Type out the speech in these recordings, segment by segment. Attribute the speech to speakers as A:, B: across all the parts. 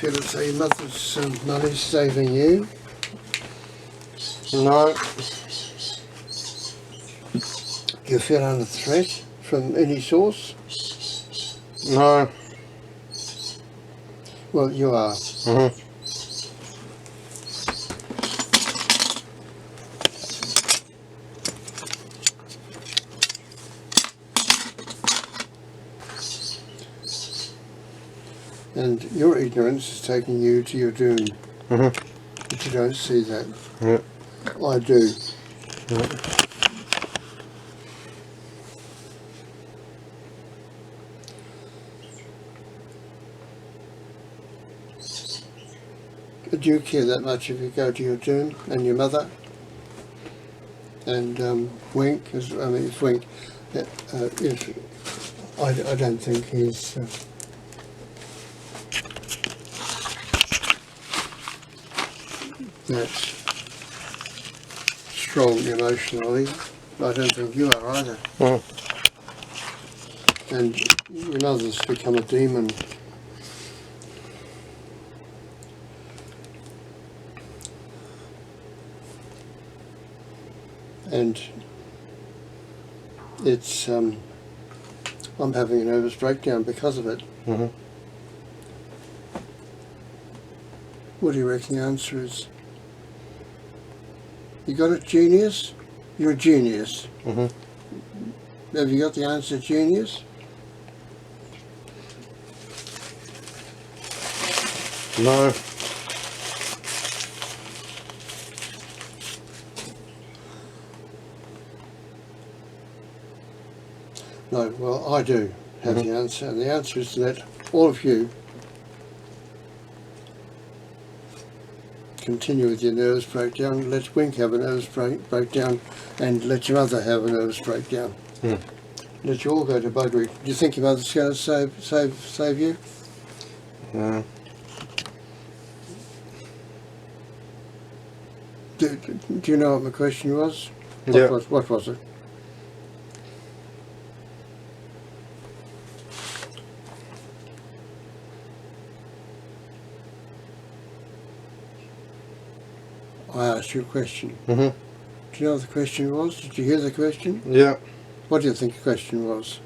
A: feel as though your mother's money's saving you?
B: No.
A: Do you feel under threat from any source?
B: No.
A: Well, you are.
B: Mm-hmm.
A: And your ignorance is taking you to your doom.
B: Mm-hmm.
A: But you don't see that.
B: Yeah.
A: I do.
B: Yeah.
A: Do you care that much if you go to your doom and your mother? And Wink, if Wink, if I don't think he's that strong emotionally. I don't think you are either.
B: Mm.
A: And your mother's become a demon. And it's I'm having a nervous breakdown because of it.
B: Mm-hmm.
A: What do you reckon the answer is? You got it, genius? You're a genius.
B: Mm-hmm.
A: Have you got the answer, genius?
B: No.
A: No, well, I do have the answer, and the answer is that all of you continue with your nervous breakdown, let Wink have a nervous breakdown, and let your mother have a nervous breakdown.
B: Mm.
A: Let you all go to buggery. Do you think your mother's going to save you?
B: No.
A: Do you know what my question was?
B: Yeah.
A: What was it? I asked you a question.
B: Mm-hmm.
A: Do you know what the question was? Did you hear the question?
B: Yeah.
A: What do you think the question was?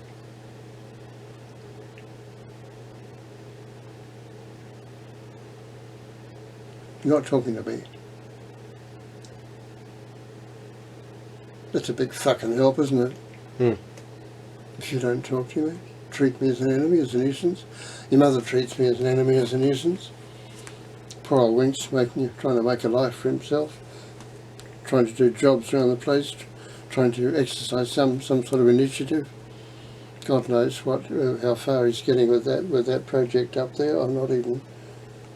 A: You're not talking to me. That's a big fucking help, isn't it?
B: Mm.
A: If you don't talk to me, treat me as an enemy, as a nuisance. Your mother treats me as an enemy, as a nuisance. Poor old Wink's trying to make a life for himself, trying to do jobs around the place, trying to exercise some sort of initiative. God knows how far he's getting with that project up there. I'm not even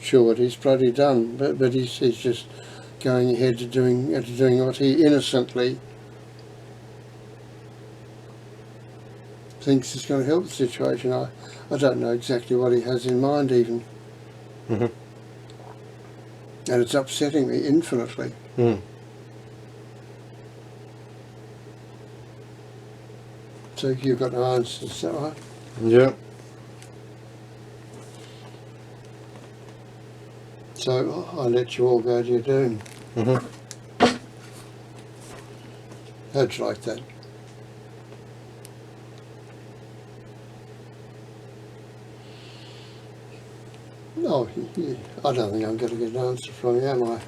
A: sure what he's bloody done, but he's just going ahead to doing what he innocently thinks is going to help the situation. I don't know exactly what he has in mind even.
B: Mm-hmm.
A: And it's upsetting me infinitely.
B: Mm.
A: So you've got no answers, is that right?
B: Yeah.
A: So I let you all go to your doom.
B: Mm-hmm.
A: How'd you like that? Oh, yeah. I don't think I'm going to get an answer from you, am I?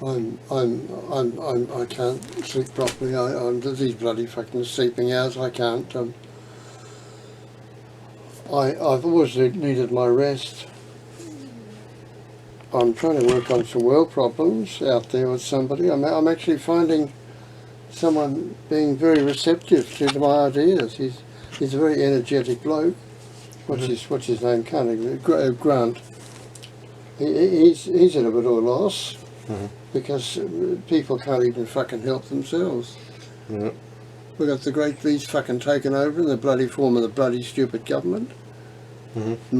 A: I can't sleep properly. I'm these bloody fucking sleeping hours. I can't. I've always needed my rest. I'm trying to work on some world problems out there with somebody. I'm actually finding someone being very receptive to my ideas. He's a very energetic bloke. What's his name? Can't even, Grant. He's at a bit of a loss.
B: Mm-hmm.
A: Because people can't even fucking help themselves.
B: Yeah.
A: We've got the great beast fucking taken over in the bloody form of the bloody stupid government.
B: Mm-hmm.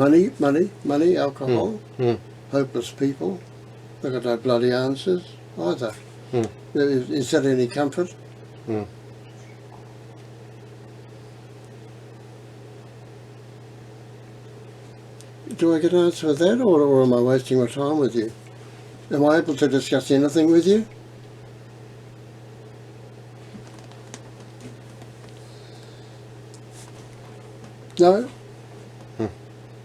A: Money, alcohol,
B: Mm.
A: hopeless people. They've got no bloody answers either.
B: Mm.
A: Is that any comfort?
B: Mm.
A: do I get an answer for that, or am I wasting my time with you? Am I able to discuss anything with you? No?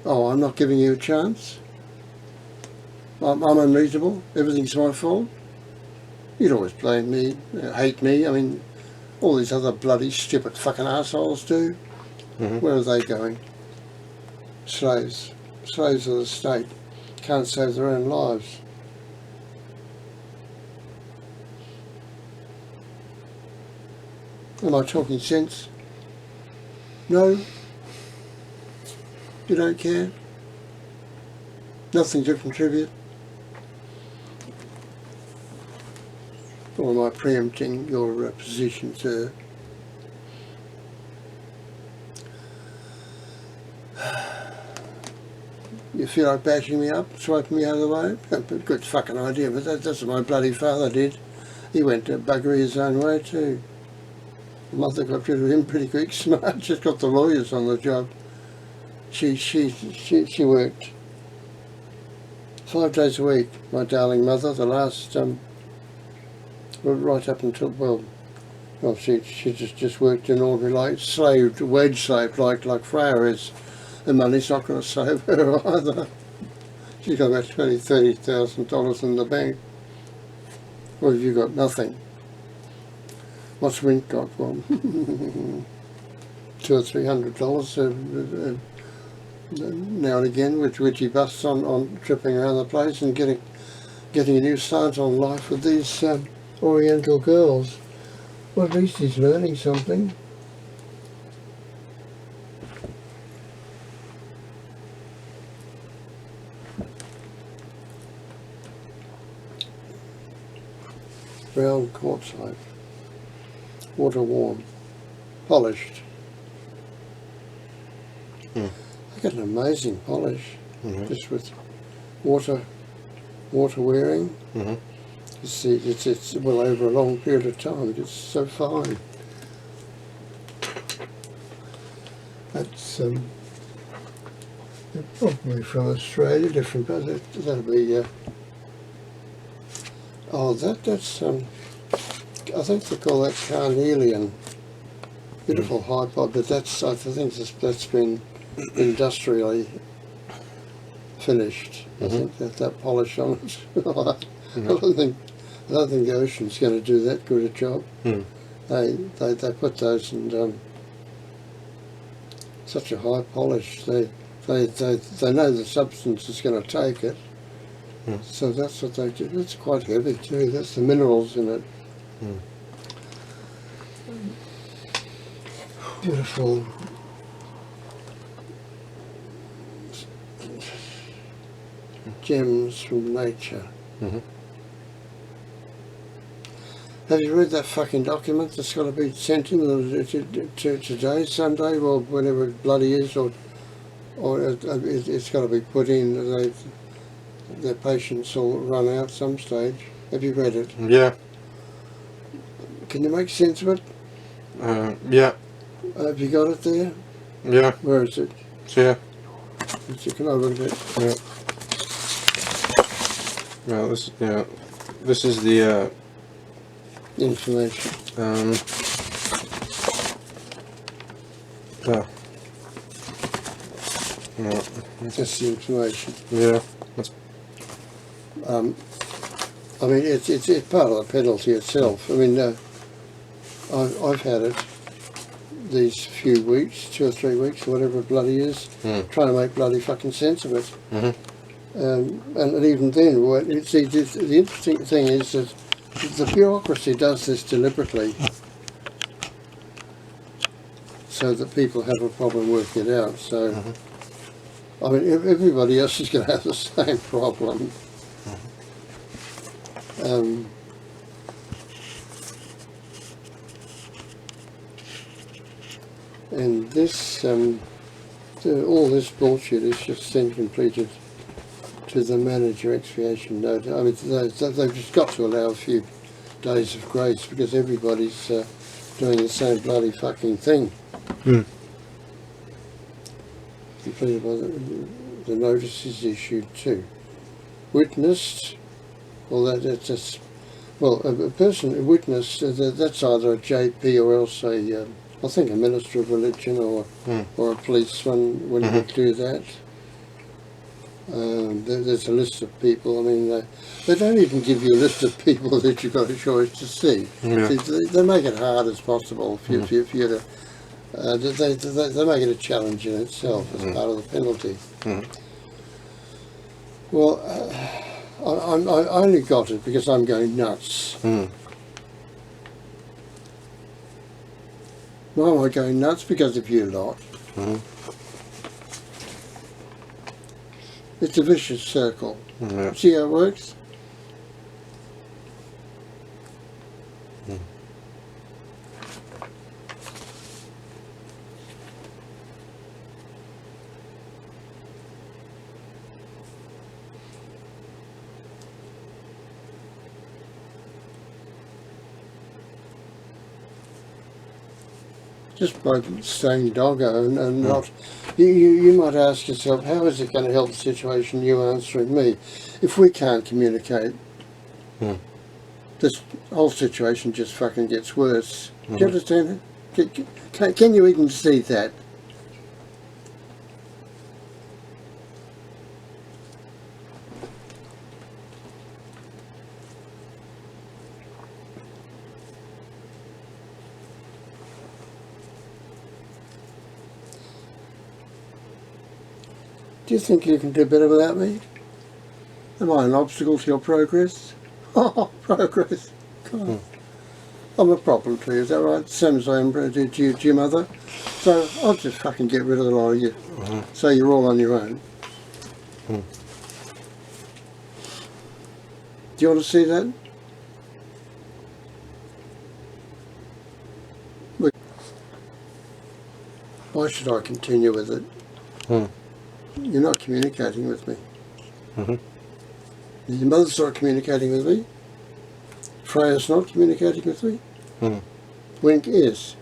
A: Oh, I'm not giving you a chance? I'm unreasonable? Everything's my fault? You'd always blame me, hate me. I mean, all these other bloody stupid fucking assholes do. Where are they going? Slaves. Slaves of the state. Can't save their own lives. Am I talking sense? No? You don't care? Nothing to contribute? Or am I preempting your position, sir? You feel like bashing me up, swiping me out of the way? Good fucking idea, but that's what my bloody father did. He went to buggery his own way too. Mother got rid of him pretty quick, smart, just got the lawyers on the job. She worked 5 days a week, my darling mother, the last, right up until, well, she just worked in ordinary, like, slaved, wage slaved, like Freya is. The money's not going to save her either. She's got about $20,000-$30,000 in the bank. Well, you got nothing. What's Wink got? Well, $200 or $300 now and again, which he busts on tripping around the place and getting a new start on life with these Oriental girls. Well, at least he's learning something. Brown quartzite, water warm, polished. I got an amazing polish, just with water wearing. It's well over a long period of time. It's so fine. That's they're probably from Australia, different, but that'll be. Oh, that's I think they call that carnelian. Beautiful high pod, but I think that's been industrially finished. I think that polish on it. I don't think the ocean's going to do that good a job. They put those in such a high polish. They know the substance is going to take it. So that's what they do. It's quite heavy too. That's the minerals in it. Beautiful. Gems from nature. Have you read that fucking document that's got to be sent in today, Sunday, or whenever it bloody is, or it's got to be put in? Their patience will run out some stage. Have you read it?
B: Yeah.
A: Can you make sense of it?
B: Yeah.
A: Have you got it there?
B: Yeah.
A: Where is it?
B: It's here.
A: Can I look at it?
B: Yeah. Well, this is the
A: information.
B: No.
A: Just the information.
B: Yeah.
A: I mean, it's part of the penalty itself. I mean, I've had it these few weeks, 2 or 3 weeks, or whatever it bloody is, trying to make bloody fucking sense of it. And even then, see, the interesting thing is that the bureaucracy does this deliberately, so that people have a problem working it out. So, I mean, everybody else is going to have the same problem. And this, all this bullshit is just then completed to the manager expiation note. I mean, they've just got to allow a few days of grace because everybody's doing the same bloody fucking thing. Completed by the the notice is issued to. Witnessed, well, that's well, a person, a witness, that's either a JP or else I think a minister of religion or a policeman when you do that. There's a list of people. I mean, they don't even give you a list of people that you've got a choice to see.
B: Yeah.
A: They make it hard as possible for you to. They make it a challenge in itself as part of the penalty. Well, I only got it because I'm going nuts. Why am I going nuts? Because of you lot. It's a vicious circle.
B: Yeah.
A: See how it works? Just by staying doggo and not, you might ask yourself, how is it going to help the situation, you answering me? If we can't communicate, this whole situation just fucking gets worse. Do you understand it? Can you even see that? Do you think you can do better without me? Am I an obstacle to your progress? Oh, progress. God. I'm a problem to you, is that right? Same as I am to your mother. So I'll just fucking get rid of the lot of you. So you're all on your own. Do you want to see that? Look. Why should I continue with it? You're not communicating with me. Your mother's not communicating with me. Freya's not communicating with me. Wink is.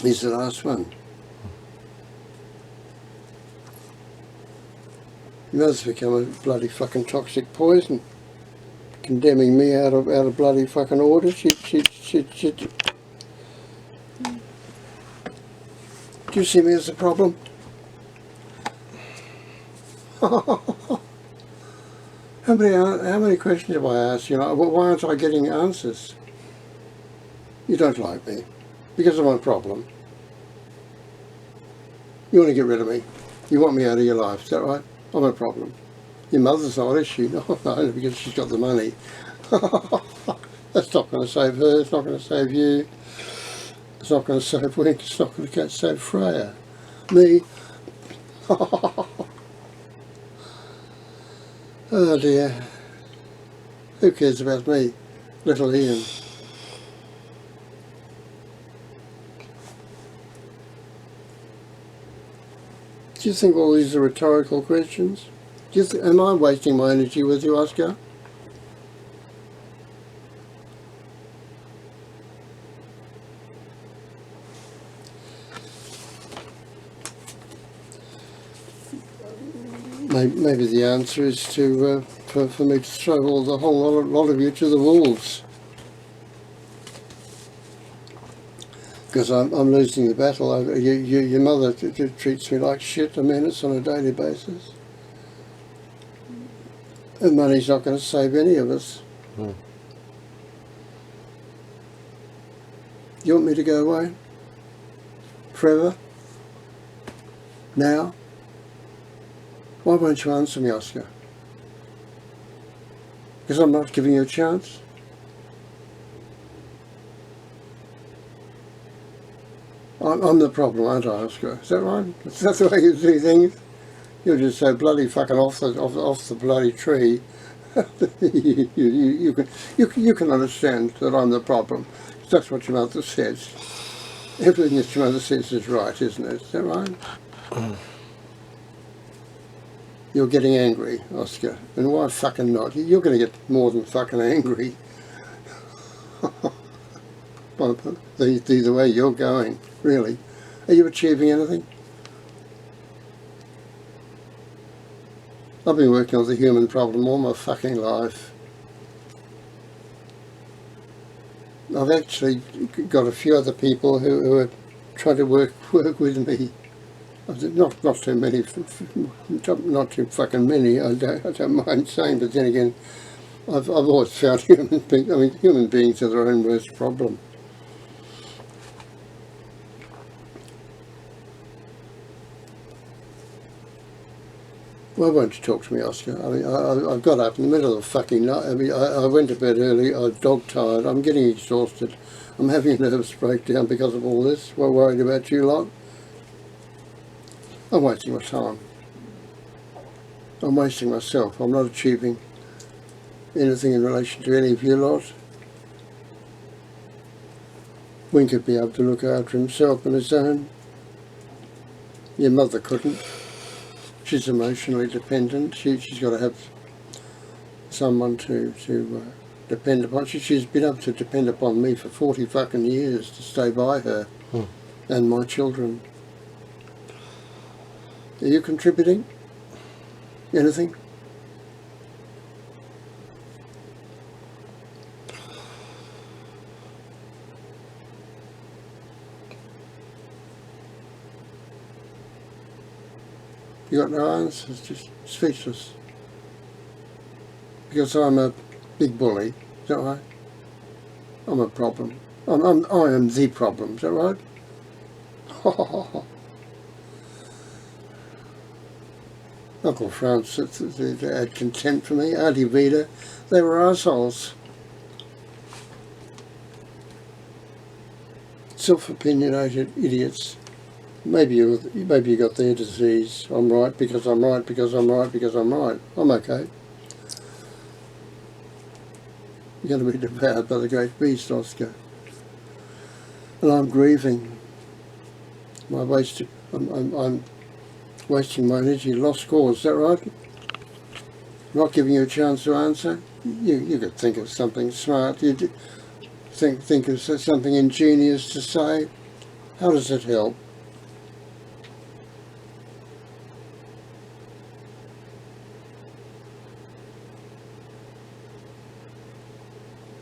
A: He's the last one. Your mother's become a bloody fucking toxic poison, condemning me out of bloody fucking order. Do you see me as a problem? How many questions have I asked you? Why aren't I getting answers? You don't like me because I'm a problem. You want to get rid of me. You want me out of your life. Is that right? I'm a problem. Your mother's not, is she? No, because she's got the money. That's not going to save her. It's not going to save you. It's not going to save Wink. It's not going to save Freya. Me. Oh dear. Who cares about me? Little Ian. Do you think all these are rhetorical questions? Am I wasting my energy with you, Oscar? Maybe the answer is to for me to throw the whole lot of you to the wolves, because I'm losing the battle. Your mother treats me like shit. I mean, it's on a daily basis. And money's not going to save any of us. You want me to go away? Forever? Now? Why won't you answer me, Oscar? Because I'm not giving you a chance? I'm the problem, aren't I, Oscar? Is that right? Is that the way you see things? You're just so bloody fucking off the bloody tree. you can understand that I'm the problem. That's what your mother says. Everything that your mother says is right, isn't it? Is that right? You're getting angry, Oscar. And why fucking not? You're going to get more than fucking angry. The way you're going. really. Are you achieving anything? I've been working on the human problem all my fucking life. I've actually got a few other people who are trying to work with me. Not too many, not too fucking many. I don't mind saying, but then again, I've always found human beings are their own worst problem. Why won't you talk to me, Oscar? I mean, I got up in the middle of the fucking night. I mean, I went to bed early. I'm dog tired. I'm getting exhausted. I'm having a nervous breakdown because of all this. We're worried about you lot. I'm wasting my time. I'm wasting myself. I'm not achieving anything in relation to any of you lot. Wink could be able to look after himself on his own. Your mother couldn't. She's emotionally dependent. She's got to have someone to depend upon. She's been able to depend upon me for 40 fucking years to stay by her and my children. Are you contributing anything? You got no answers, just speechless. Because I'm a big bully, is that right? I'm a problem. I am the problem, is that right? Uncle Francis had contempt for me, Auntie Vida, they were assholes. Self-opinionated idiots. Maybe you got their disease. I'm right because I'm right because I'm right because I'm right. I'm okay. You're going to be devoured by the great beast, Oscar. And I'm grieving. I'm wasting my energy, lost cause. Is that right? Not giving you a chance to answer. You could think of something smart. You think of something ingenious to say. How does it help?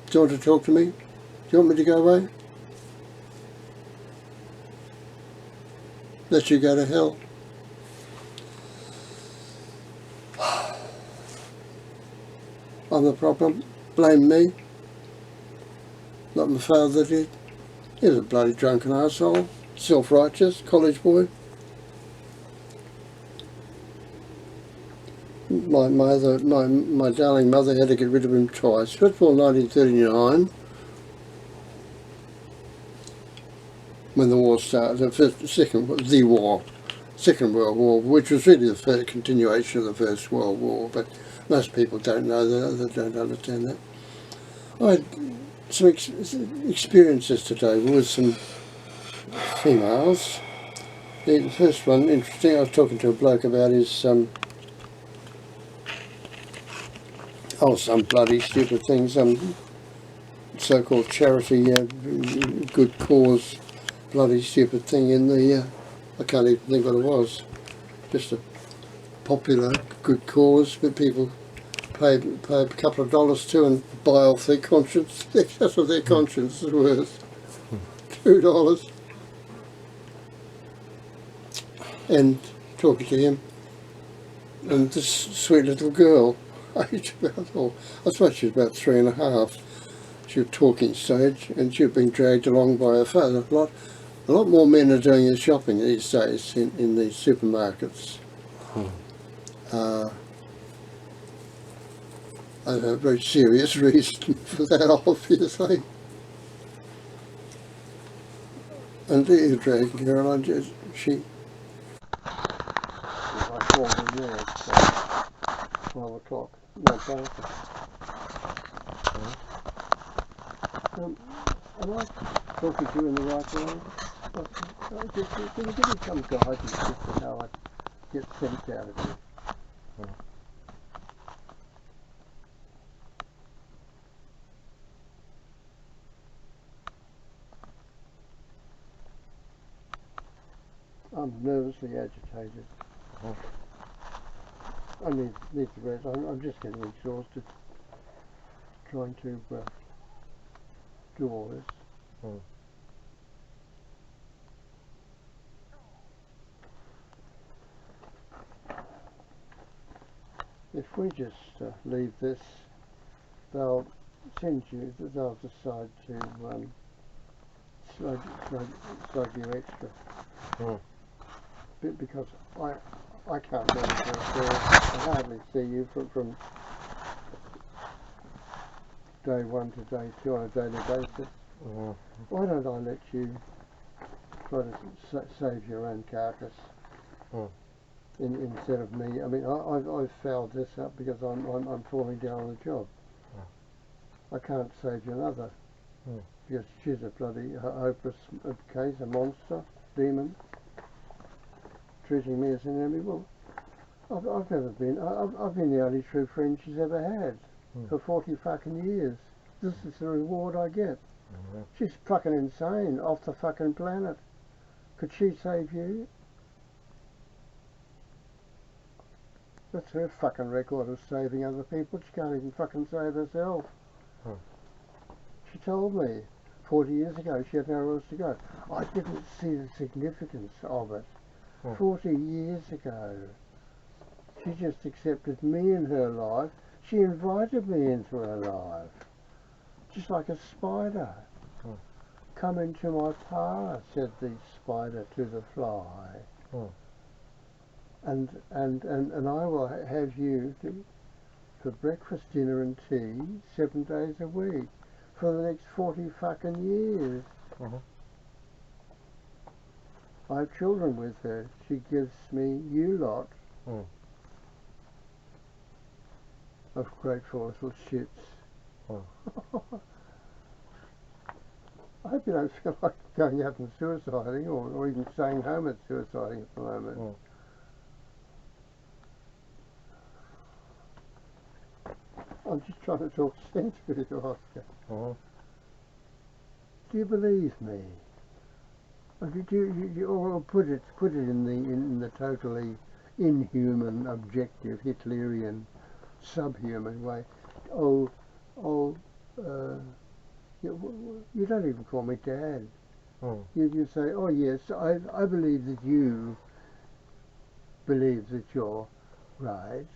A: Do you want to talk to me? Do you want me to go away? Let you go to hell? I'm the problem. Blame me. Like my father did. He was a bloody drunken arsehole. Self-righteous, college boy. My darling mother had to get rid of him twice. First of all, 1939, when the war started. Second World War, which was really the first continuation of the First World War. But most people don't know that. They don't understand that. I had some experiences today with some females. The first one, interesting. I was talking to a bloke about his some bloody stupid thing, some so-called charity, good cause, bloody stupid thing in the, I can't even think what it was, just a popular good cause, but people pay a couple of dollars to and buy off their conscience. That's what their conscience is worth, $2. And talking to him, and this sweet little girl, age about, I suppose she was about 3.5. She was talking stage, and she was being dragged along by her father. A lot more men are doing their shopping these days in these supermarkets. I have a very serious reason for that, obviously. And he was dragging her along. She. I called her there at 12 o'clock. No, 12 o'clock. Am I talking to you in the right way? Can you give me some guidance as to how I get sense out of you? I'm nervously agitated.
B: Oh.
A: I need to rest. I'm just getting exhausted trying to do all this.
B: Oh.
A: If we just leave this, they'll decide to slug you extra.
B: Oh.
A: Because I can't monitor affairs. I hardly see you from day 1 to day 2 on a daily basis.
B: Oh.
A: Why don't I let you try to save your own carcass instead of me? I mean, I've fouled this up because I'm falling down on the job. I can't save your mother because she's a bloody hopeless case, a monster, demon, treating me as an enemy. Well, I've never been. I've been the only true friend she's ever had for 40 fucking years. This is the reward I get. She's fucking insane, off the fucking planet. Could she save you? That's her fucking record of saving other people. She can't even fucking save herself. She told me 40 years ago she had nowhere else to go. I didn't see the significance of it. 40 years ago. She just accepted me in her life. She invited me into her life. Just like a spider. Come into my parlour, said the spider to the fly. And I will have you for breakfast, dinner and tea 7 days a week for the next 40 fucking years. I have children with her. She gives me you lot of grateful little shits. I hope you don't feel like going out and suiciding or even staying home and suiciding at the moment. I'm just trying to talk sense with you, Oscar. Do you believe me? Or put it in the totally inhuman, objective, Hitlerian, subhuman way. You don't even call me Dad. You say, oh yes, I believe that you believe that you're right.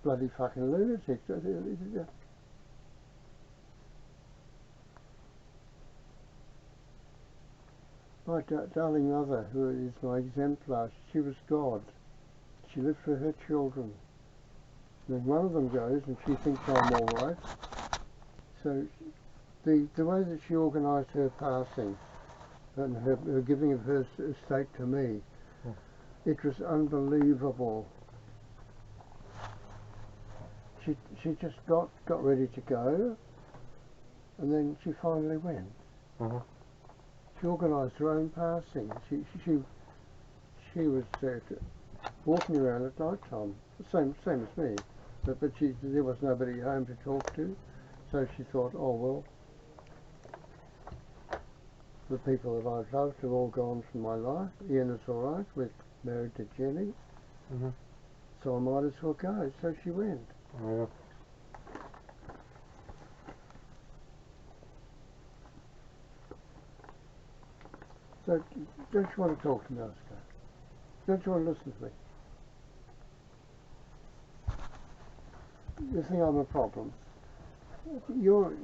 A: Bloody fucking lunatic. My darling mother, who is my exemplar, she was God. She lived for her children. And then one of them goes and she thinks I'm all right. So the way that she organised her passing and her giving of her estate to me, it was unbelievable. She just got ready to go, and then she finally went. She organised her own passing. She was walking around at night time, same as me, but there was nobody home to talk to, so she thought, oh well, the people that I've loved have all gone from my life. Ian is all right, we're married to Jenny, so I might as well go. So she went. So, don't you want to talk to me, Oscar? Don't you want to listen to me? You think I'm a problem? Your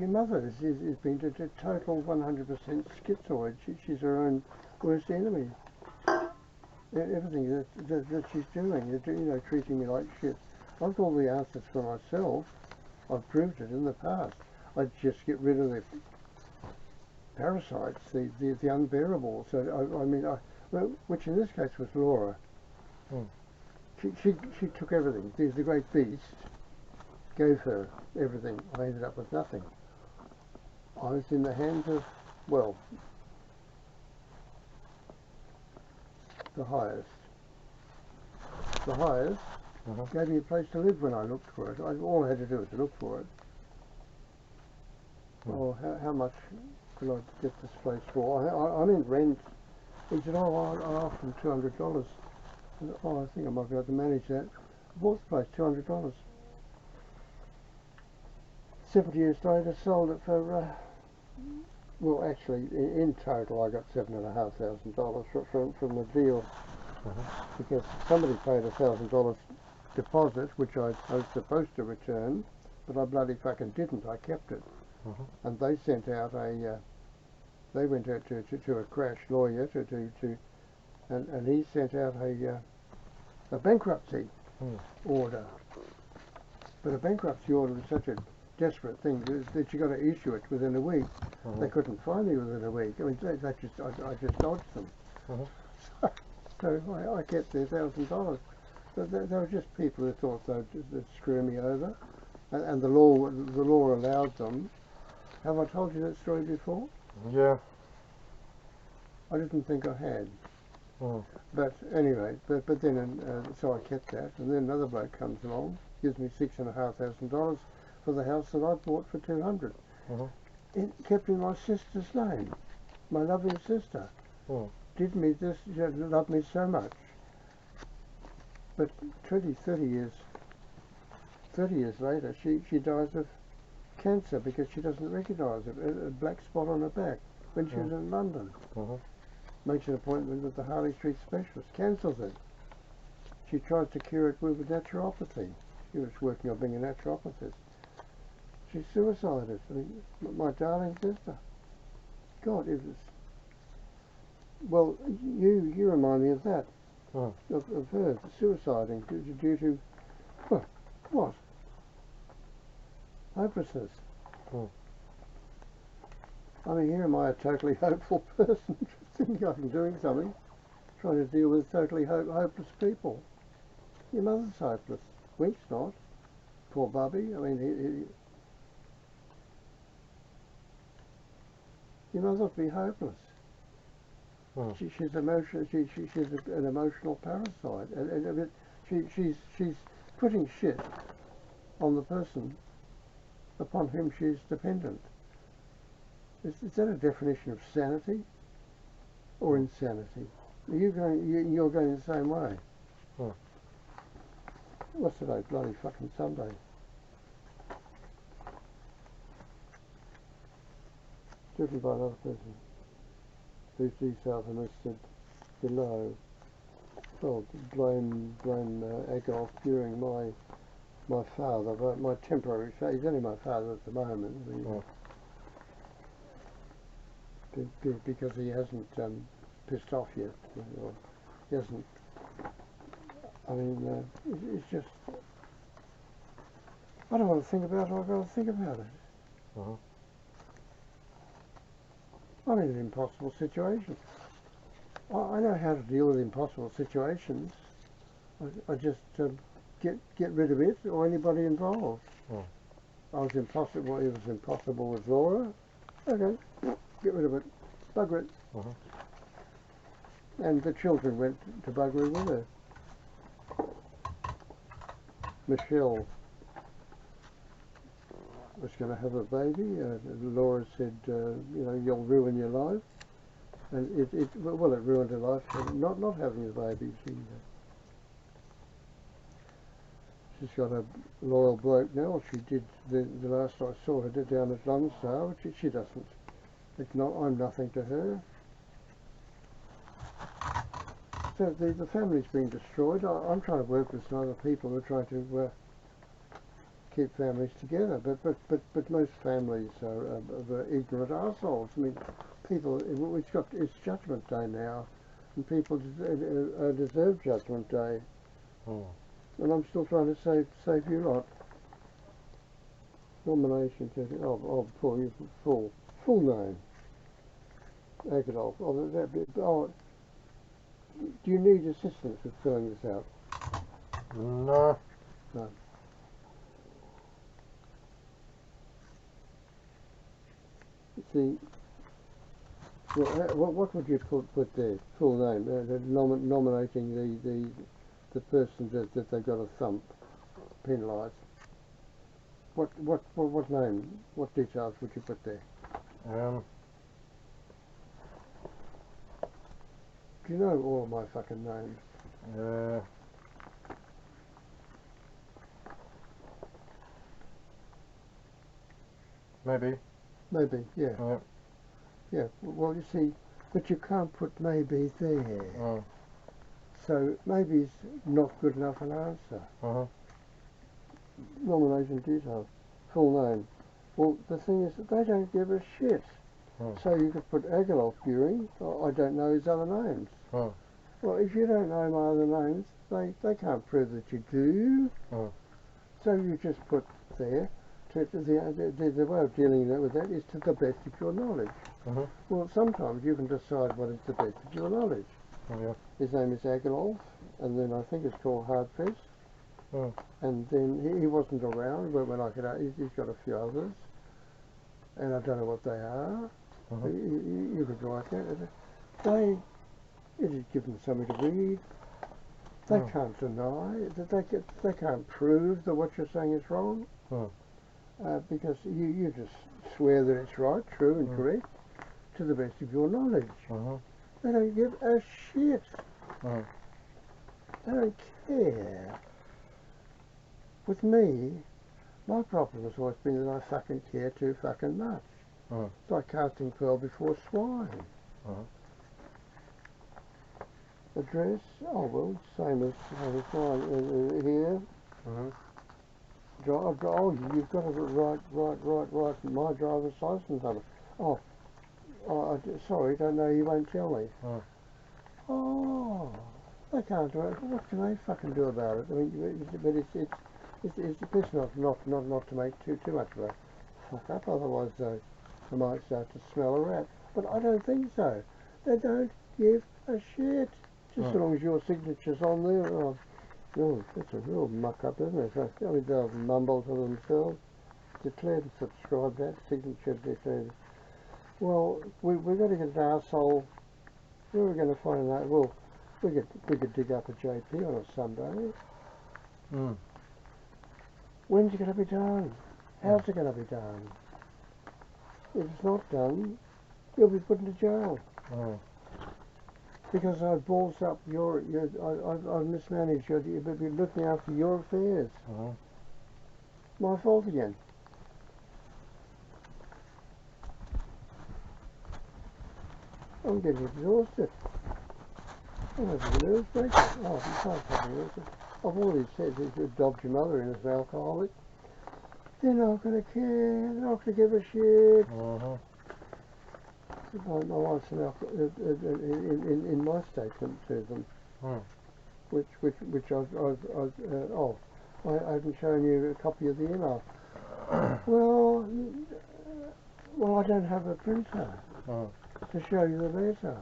A: mother has been a total 100% schizoid. She's her own worst enemy. Everything that she's doing, treating me like shit. I've got all the answers for myself. I've proved it in the past. I'd just get rid of the parasites, the unbearables. So which in this case was Laura. She took everything. The great beast gave her everything. I ended up with nothing. I was in the hands of, well, the highest. The highest gave me a place to live when I looked for it. All I had to do was to look for it. Oh, how much can I get this place for? I'm in rent. He said, oh, I offered him $200. Oh, I think I might be able to manage that. I bought the place, $200. 7 years later, sold it for, well, actually, in total, I got $7,500 from the deal, because somebody paid $1,000 deposit, which I was supposed to return, but I bloody fucking didn't. I kept it, and they sent out they went out to a crash lawyer and he sent out a bankruptcy order. But a bankruptcy order is such a desperate thing that you got to issue it within a week. They couldn't find me within a week. I mean, I just dodged them. So I kept their $1,000. But they were just people who thought they'd screw me over, and the law allowed them. Have I told you that story before?
B: Yeah.
A: I didn't think I had. But anyway, but then so I kept that, and then another bloke comes along, gives me $6,500 for the house that I bought for $200. It kept in my sister's name, my loving sister. Did me this, loved me so much. But 30 years later, she dies of cancer because she doesn't recognise it. A black spot on her back when she was in London. Makes an appointment with the Harley Street specialist, cancels it. She tries to cure it with naturopathy. She was working on being a naturopathist. She suicided. I mean, my darling sister. God, it was. Well, you remind me of that. Of her suiciding due to what? Hopelessness. I mean, here am I, a totally hopeful person, thinking I'm doing something, trying to deal with totally hopeless people. Your mother's hopeless. Wink's not. Poor Bubby. I mean, your mother would be hopeless. She's emotional. She's an emotional parasite, and she's putting shit on the person upon whom she's dependent. Is that a definition of sanity or insanity? You're going the same way. What's today? Bloody fucking Sunday. Driven by another person whose details are listed below. Well, blame Adolf during my father, but my temporary father. He's only my father at the moment. Because he hasn't pissed off yet. Or he hasn't. I mean, it's just. I don't want to think about it. I've got to think about it. I'm in an impossible situation. I know how to deal with impossible situations. I just get rid of it or anybody involved. I was impossible. It was impossible with Laura. Okay, get rid of it. Bugger it. And the children went to bugger it with her. Michelle was going to have a baby. Laura said, you'll ruin your life. And it ruined her life. Not having a baby. She's got a loyal bloke now. She did the last I saw her down at Lonsdale, which she doesn't. I'm nothing to her. So the family's being destroyed. I'm trying to work with some other people who are trying to keep families together, but most families are ignorant arseholes. I mean, people. It's Judgment Day now, and people deserve Judgment Day. And I'm still trying to save you lot. Nomination to full name. Adolf. Do you need assistance with filling this out?
B: No.
A: No. See, what would you put there? Full name, nominating the person that they've got to thump, penalise. What name? What details would you put there? Do you know all my fucking names?
B: Yeah. Maybe.
A: Maybe, yeah.
B: Yeah.
A: Yeah, well, you see, but you can't put maybe there.
B: Mm.
A: So maybe's not good enough an answer.
B: Uh-huh.
A: Nomination details, full name. Well, the thing is that they don't give a shit.
B: Mm.
A: So you could put Agilolf Buring, I don't know his other names.
B: Mm.
A: Well, if you don't know my other names, they can't prove that you do.
B: Mm.
A: So you just put there, the way of dealing with that is to the best of your knowledge.
B: Mm-hmm.
A: Well, sometimes you can decide what is the best of your knowledge.
B: Oh, yeah.
A: His name is Agilolf, and then I think it's called Hardfest.
B: Mm.
A: And then he wasn't around, but when I could, he's got a few others, and I don't know what they are.
B: Mm-hmm.
A: You could write that. It is given something to read. They
B: Mm.
A: can't deny that they can't prove that what you're saying is wrong,
B: Mm.
A: because you just swear that it's right, true, and correct to the best of your knowledge.
B: Mm-hmm.
A: They don't give a shit.
B: Mm.
A: They don't care. With me, my problem has always been that I fucking care too fucking much.
B: Mm.
A: It's like casting pearl before swine.
B: Mm.
A: Address, oh well, same as mine here.
B: Mm-hmm.
A: Oh, you've got to write my driver's license number. Oh, sorry, don't know, you won't tell me.
B: Mm.
A: Oh, they can't do it. What can they fucking do about it? I mean, but it's best not to make too much of a fuck up, otherwise they might start to smell a rat. But I don't think so. They don't give a shit. Just so long as your signature's on there. Oh, that's a real muck up, isn't it? So, I mean, they'll mumble to themselves. Declared and subscribed that, signature declared. Well, we're going to get an arsehole. Where are we going to find that? Well, we could dig up a JP on a Sunday.
B: Mm.
A: When's it going to be done? How's it going to be done? If it's not done, you'll be put into jail.
B: Mm.
A: Because I balls up I've mismanaged you've been looking after your affairs.
B: Mm-hmm.
A: My fault again. I'm getting exhausted. I'm having a nerves breakdown. Oh, you can't have nerves. I've already said if you adopt your mother in as an alcoholic, they're not going to care, they're not going to give a shit.
B: Mm-hmm.
A: My wife's an alcoholic in my statement to them,
B: Mm.
A: which I haven't shown you a copy of the email. Well, I don't have a printer to show you the letter.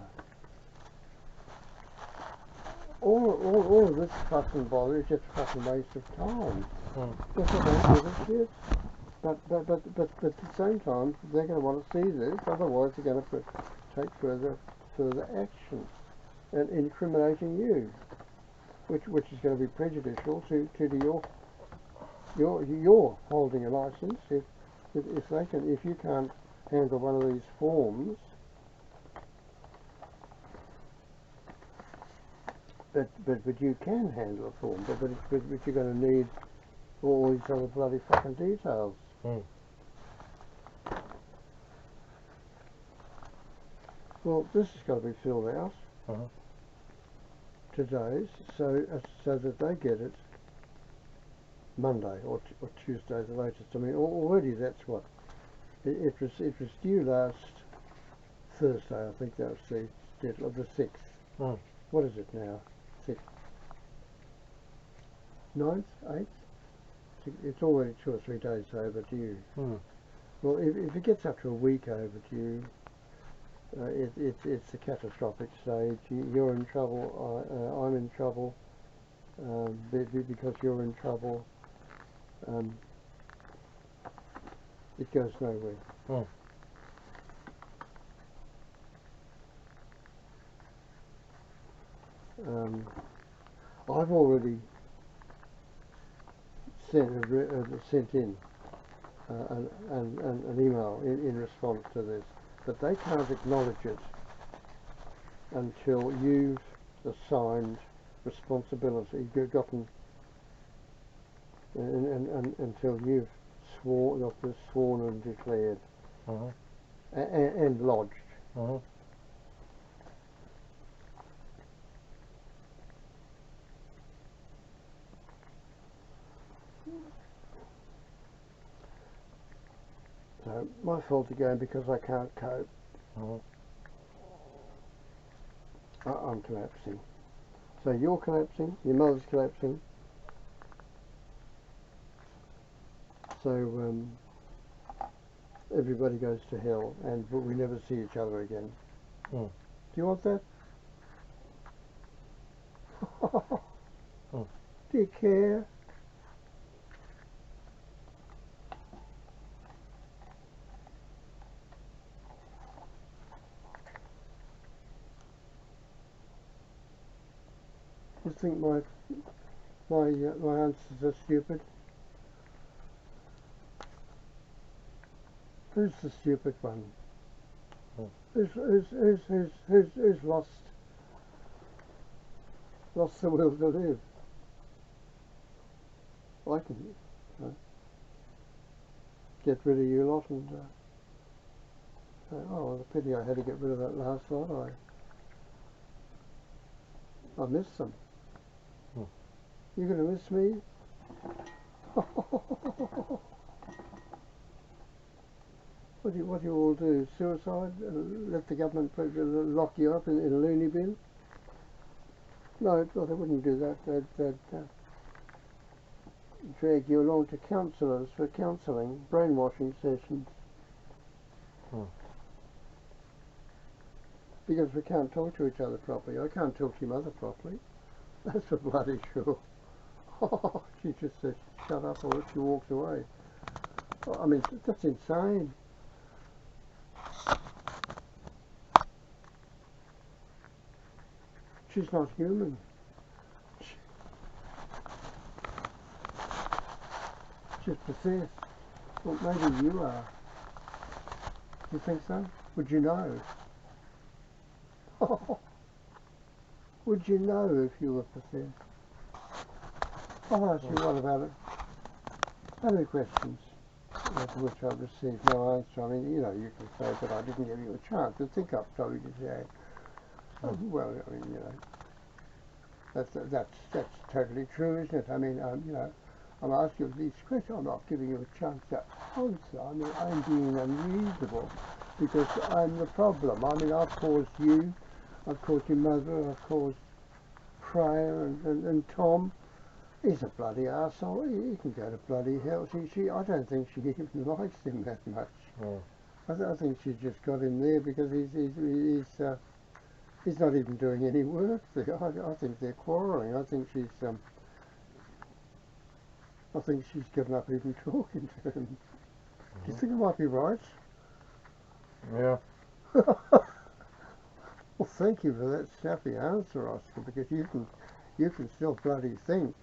A: All of this fucking bother is just a fucking waste of time. Just a waste of shit. But at the same time, they're going to want to see this. Otherwise, they're going to take further action and incriminating you, which is going to be prejudicial to your holding a license. If you can't handle one of these forms, but you can handle a form, but you're going to need all these other bloody fucking details.
B: Mm.
A: Well, this has got to be filled out today, so that they get it Monday or Tuesday the latest. I mean, already that's what it was due last Thursday. I think that was the deadline of the 6th.
B: Mm.
A: What is it now? 6th, 9th, 8th. It's already 2 or 3 days overdue.
B: Mm.
A: Well, if it gets up to a week overdue, it's a catastrophic stage. You're in trouble. I'm in trouble. Because you're in trouble, it goes nowhere.
B: Mm.
A: I've already sent in an email in response to this, but they can't acknowledge it until you've assigned responsibility, you've gotten, and until you've sworn and declared and lodged. So my fault again because I can't cope. I'm collapsing. So you're collapsing, your mother's collapsing. So everybody goes to hell, but we never see each other again. Do you want that? Do you care? You think my answers are stupid? Who's the stupid one? Who's lost the will to live? I can get rid of you lot and say, oh, the pity I had to get rid of that last lot. I miss them. You're going to miss me? What do you all do? Suicide? Let the government lock you up in a loony bin? No, they wouldn't do that. They'd drag you along to counsellors for counselling, brainwashing sessions. Because we can't talk to each other properly. I can't talk to your mother properly. That's for bloody sure. She just says, shut up, or she walks away. I mean, that's insane. She's not human. She's possessed. Well, maybe you are. You think so? Would you know? Would you know if you were possessed? I'll ask you one about it. How many questions to which I've received no answer? I mean, you know, you can say that I didn't give you a chance to think up, so you say, well, I mean, you know, that's totally true, isn't it? I mean, you know, I'm asking you these questions. I'm not giving you a chance to answer. I mean, I'm being unreasonable because I'm the problem. I mean, I've caused you, I've caused your mother, I've caused Freya and Tom. He's a bloody arsehole. He can go to bloody hell. I don't think she even likes him that much. I think she just got him there because he's not even doing any work there. I think they're quarrelling. I think she's given up even talking to him. Do you think I might be right?
B: Yeah.
A: Well, thank you for that snappy answer, Oscar, because you can still bloody think.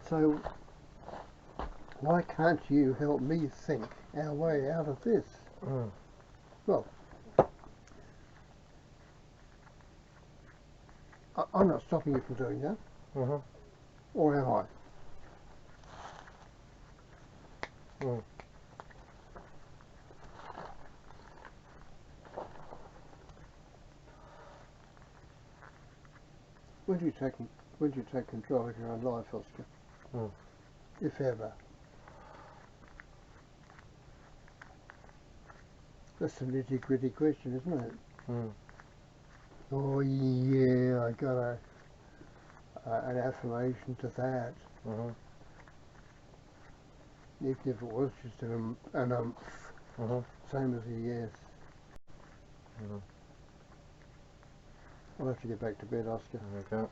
A: So why can't you help me think our way out of this? Well, I'm not stopping you from doing that. Or am I? When do you take control of your own life, Oscar? If ever. That's a nitty gritty question, isn't it? Oh yeah, I got an affirmation to that. Even if it was just an same as a yes. I'll have to get back to bed, Oscar.
B: Okay.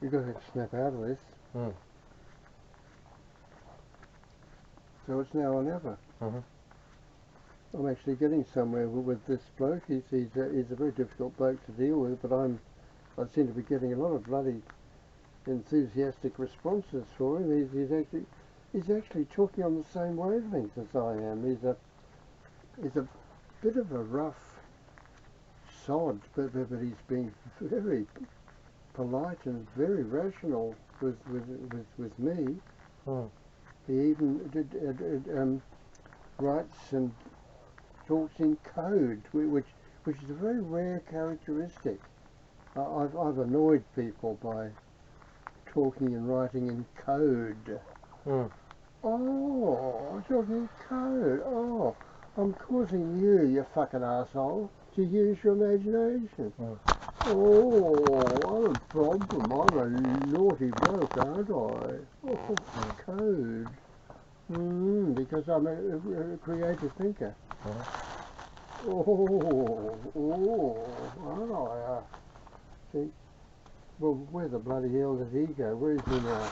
A: You've got to snap out of this. So it's now or never. I'm actually getting somewhere with this bloke. He's a very difficult bloke to deal with, but I seem to be getting a lot of bloody enthusiastic responses for him. He's actually, he's actually talking on the same wavelength as I am. He's a bit of a rough sod, but he's been very polite and very rational with me.
B: Mm.
A: He even writes and talks in code, which is a very rare characteristic. I've annoyed people by talking and writing in code.
B: Mm.
A: Oh, talking in code. Oh, I'm causing you fucking asshole, to use your imagination.
B: Mm.
A: Oh, I'm a problem. I'm a naughty bloke, aren't I? Oh, code. Because I'm a creative thinker. Oh, aren't I? See? Well, where the bloody hell did he go? Where is he now?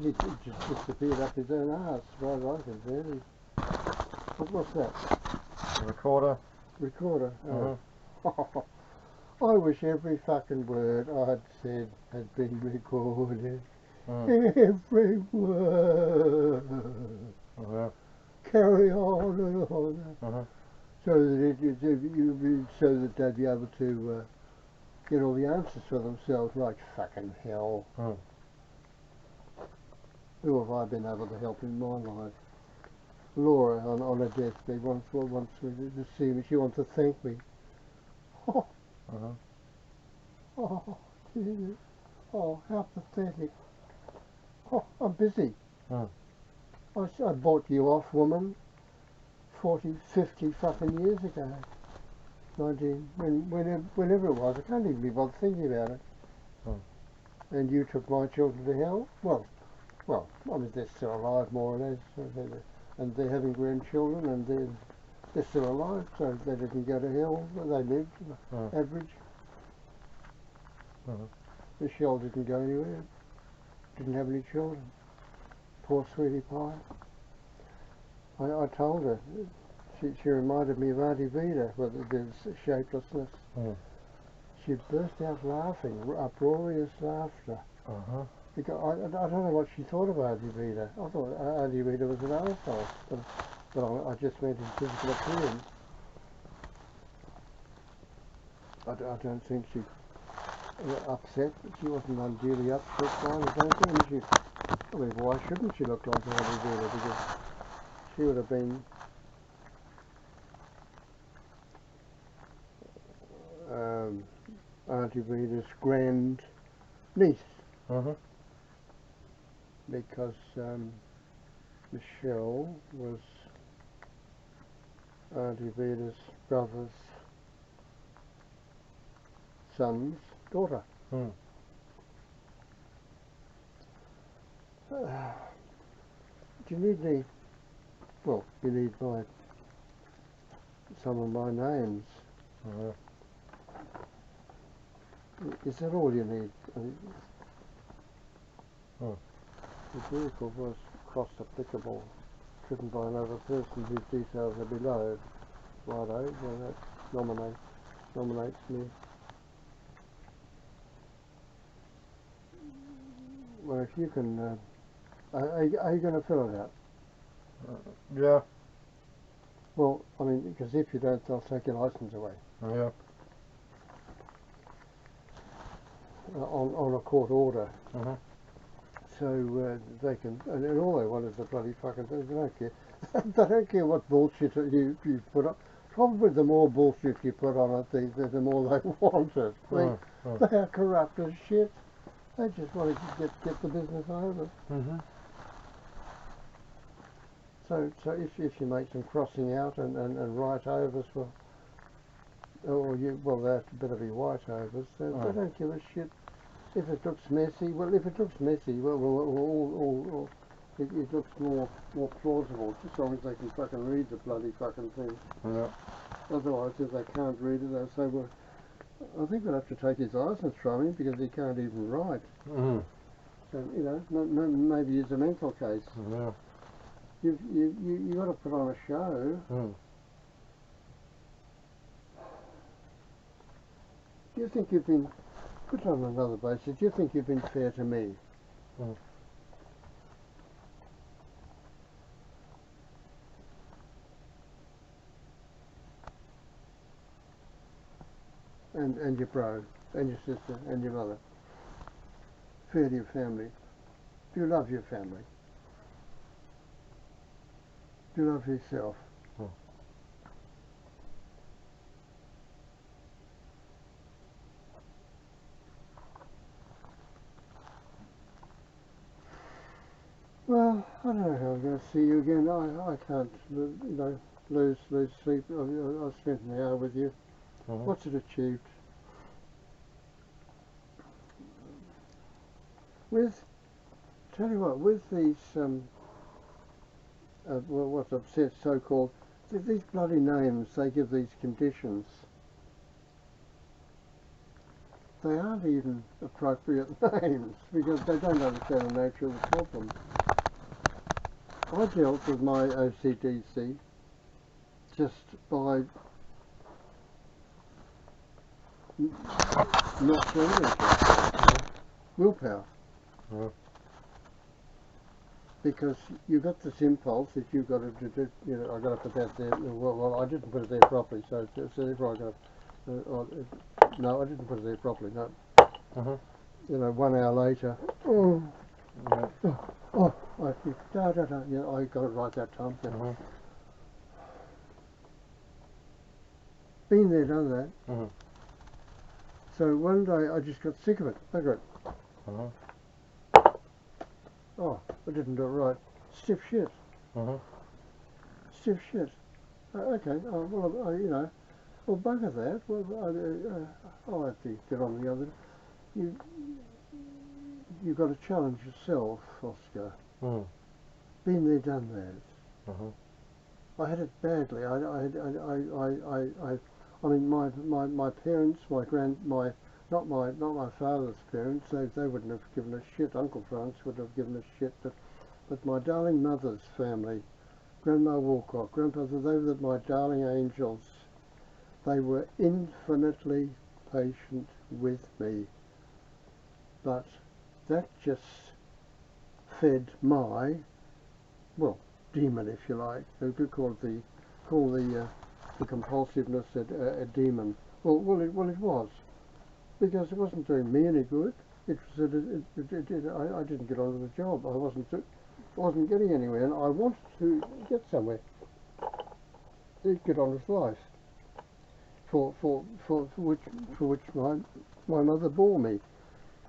A: He just disappeared up his own arse, as far as I can see. What's that?
B: Recorder.
A: Recorder. Oh. I wish every fucking word I'd said had been recorded. Every word.
B: Yeah.
A: Carry on and on. So that they'd be able to get all the answers for themselves. Like fucking hell. Who have I been able to help in my life? Laura on her deathbed wants to see me. She wants to thank me. Oh, oh, Jesus. Oh, how pathetic. Oh, I'm busy. I bought you off, woman, 40, 50 fucking years ago. Whenever it was. I can't even be bothered thinking about it. And you took my children to hell? Well, I mean, they're still alive, more or less. And they're having grandchildren, and they're still alive, so they didn't go to hell. They lived, average. Michelle didn't go anywhere. Didn't have any children. Poor sweetie pie. I told her. She reminded me of Auntie Vida with the shapelessness. She burst out laughing, uproarious laughter. Because I don't know what she thought of Auntie Vida. I thought Auntie Vida was an arsehole, but I just meant in physical appearance. I don't think she upset. She wasn't unduly upset by it, I don't think. I mean, why shouldn't she look like Auntie Vida? Because she would have been Auntie Vida's grand niece. Because Michelle was Auntie Vida's brother's son's daughter. Do you need any? Well, you need some of my names. Is that all you need? The vehicle was cross-applicable, driven by another person whose details are below. Righto, well that nominates me. Well, if you can, are you going to fill it out?
B: Yeah.
A: Well, I mean, because if you don't, they'll take your license away.
B: Yeah.
A: On a court order. So they can, and all they want is the bloody fucking thing. They don't care. They don't care what bullshit you put up. Probably the more bullshit you put on it, the more they want it. They are corrupt as shit. They just want to get the business over. So if you make some crossing out and right overs, well, they have to better be white overs. They don't give a shit. If it looks messy, well, it looks more plausible, just as long as they can fucking read the bloody fucking thing. Otherwise, if they can't read it, they'll say, well, I think we'll have to take his license from him because he can't even write. So, maybe it's a mental case. You got to put on a show. Do you think you've been, put on another basis, do you think you've been fair to me? and your bro, and your sister, and your mother. Fair to your family. Do you love your family? Do you love yourself? Well, I don't know how I'm going to see you again. I can't, lose sleep. I've spent an hour with you. What's it achieved? Tell you what, with these, what's upset so-called, these bloody names they give these conditions, they aren't even appropriate names because they don't understand the nature of the problem. I dealt with my OCDC just by not doing anything. Willpower. Because you got this impulse that you've got to do, I've got to put that there. Well, I didn't put it there properly, so therefore I got to, no, I didn't put it there properly, no. 1 hour later, I got it right that time. Been there, done that. So one day I just got sick of it. Bugger it. Oh, I didn't do it right. Stiff shit. Stiff shit. Okay. Well, well, bugger that. Well, I'll have to get on the other. You've got to challenge yourself, Oscar. Been there, done that. I had it badly. I mean, my parents, not my father's parents. They wouldn't have given a shit. Uncle France would have given a shit. But my darling mother's family, Grandma Walcott, Grandfather, they were my darling angels. They were infinitely patient with me. But that just fed my, well, demon, if you like. You could call the compulsiveness a demon. Well, it was, because it wasn't doing me any good. It was I didn't get on with the job. I wasn't getting anywhere, and I wanted to get somewhere. Get on with life. For which my mother bore me,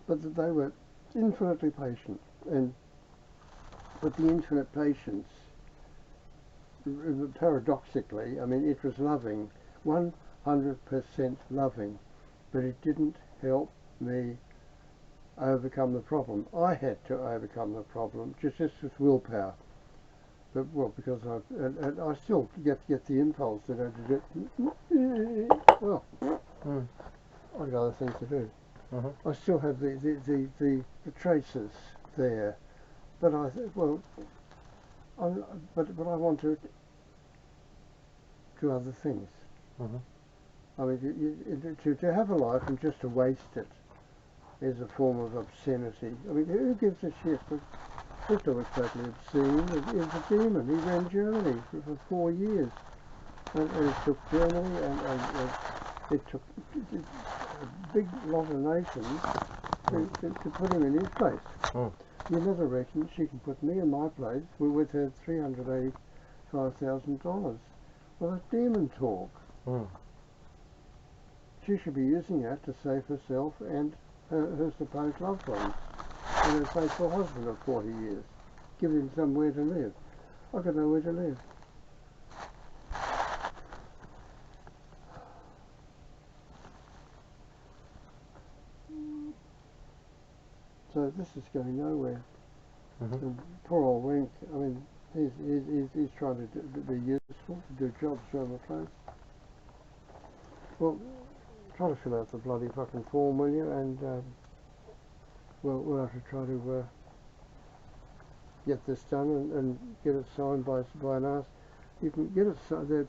A: but that they were infinitely patient, and with the infinite patience, paradoxically, I mean, it was loving, 100% loving, but it didn't help me overcome the problem. I had to overcome the problem just with willpower. But, well, because I still get the impulse that I did it. Well, I've got other things to do. I still have the traces there, but I want to do other things. I mean, to have a life and just to waste it is a form of obscenity. I mean, who gives a shit? But Victor was totally obscene. He was a demon. He ran Germany for 4 years, and it took Germany, and it took a big lot of nations to put him in his place. You never reckon she can put me in my place with her $385,000. Well, that's demon talk. She should be using that to save herself and her supposed loved ones and her faithful husband of 40 years. Give him somewhere to live. I've got nowhere to live. So this is going nowhere. And poor old Wink, I mean, he's trying to be useful, to do jobs around the place. Well, try to fill out the bloody fucking form, will you? And we'll have to try to get this done and get it signed by an ass. You can get it signed.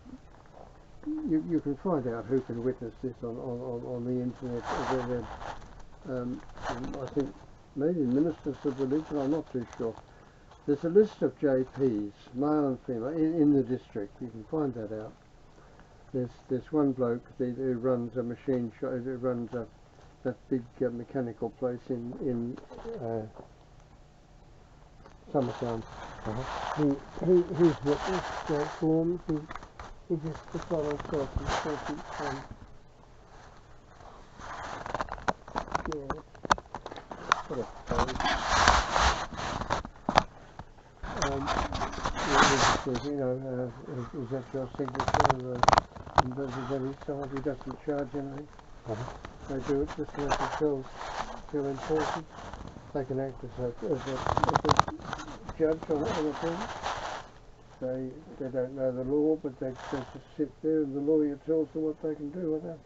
A: You can find out who can witness this on the internet. I think maybe ministers of religion. I'm not too sure. There's a list of JPs, male and female, in the district. You can find that out. there's one bloke who runs a machine shop, who runs that big mechanical place in Summertown. He's witnessed forms. He just puts on all sorts of stuff. What a pose. Says, you know, is that your signature? And does he sign? He doesn't charge anything. They do it just to make themselves feel important. They can act as a judge on a thing. They don't know the law, but they just sit there and the lawyer tells them what they can do with the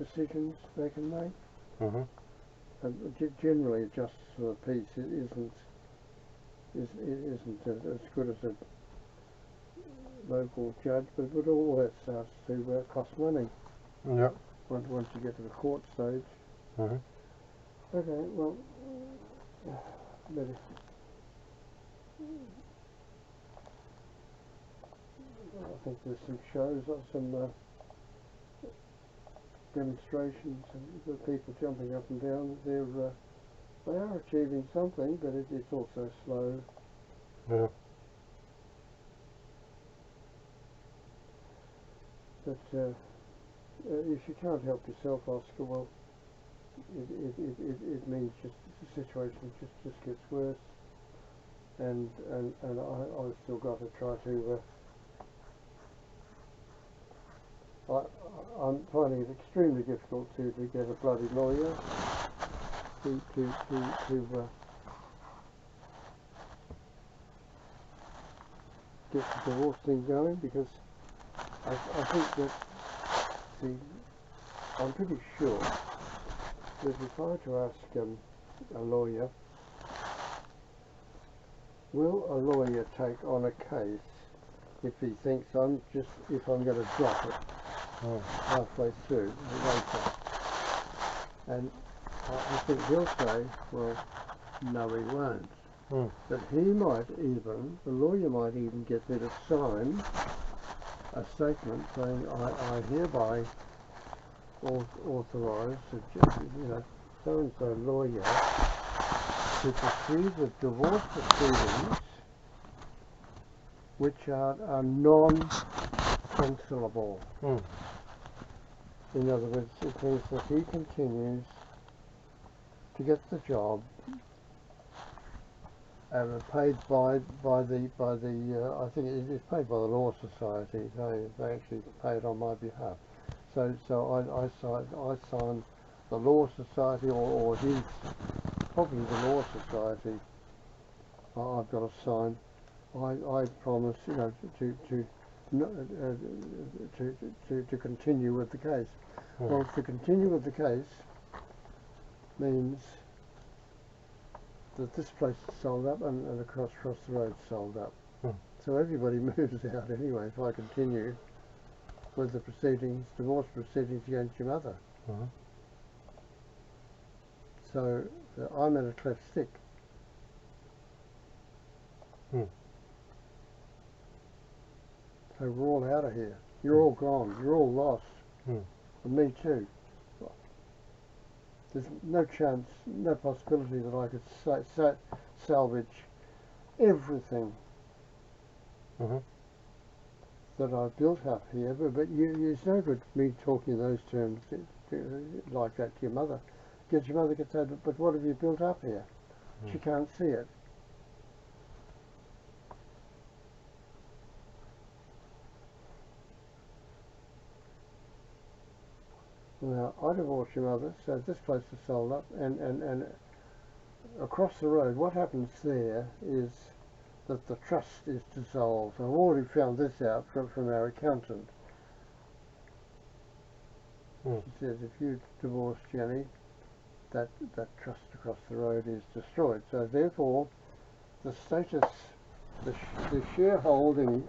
A: decisions they can make. And generally, a justice of the peace isn't as good as a local judge, but all that starts to cost money.
B: Yeah.
A: Once you get to the court stage. Okay, well, I think there's some shows, some demonstrations, and the people jumping up and down. They are achieving something, but it's also slow.
B: Yeah.
A: But if you can't help yourself, Oscar, well, it means just the situation just gets worse, and I've still got to try to. I'm finding it extremely difficult to get a bloody lawyer to get the divorce thing going, because I think that I'm pretty sure that if I were to ask a lawyer, will a lawyer take on a case if he thinks if I'm going to drop it halfway through later? And I think he'll say, well, no, he won't. But the lawyer might even get me to sign a statement saying, I hereby authorise so-and-so lawyer to proceed with divorce proceedings which are non-cancelable. In other words, it means that he continues to get the job and paid by the I think it's paid by the Law Society. They actually pay it on my behalf. So I sign the Law Society or his, probably the Law Society. I've got to sign. I promise, to continue with the case. Well, to continue with the case means that this place is sold up and across the road sold up. So everybody moves out anyway if I continue with the proceedings, divorce proceedings against your mother. So I'm in a cleft stick. So we're all out of here. You're all gone. You're all lost. And me too. There's no chance, no possibility that I could salvage everything that I've built up here. But it's no good me talking in those terms like that to your mother. Because your mother could say, but what have you built up here? She can't see it. Now, I divorced your mother, so this place is sold up, and across the road, what happens there is that the trust is dissolved. I've already found this out from our accountant. She says if you divorce Jenny, that trust across the road is destroyed. So therefore, the status, the shareholding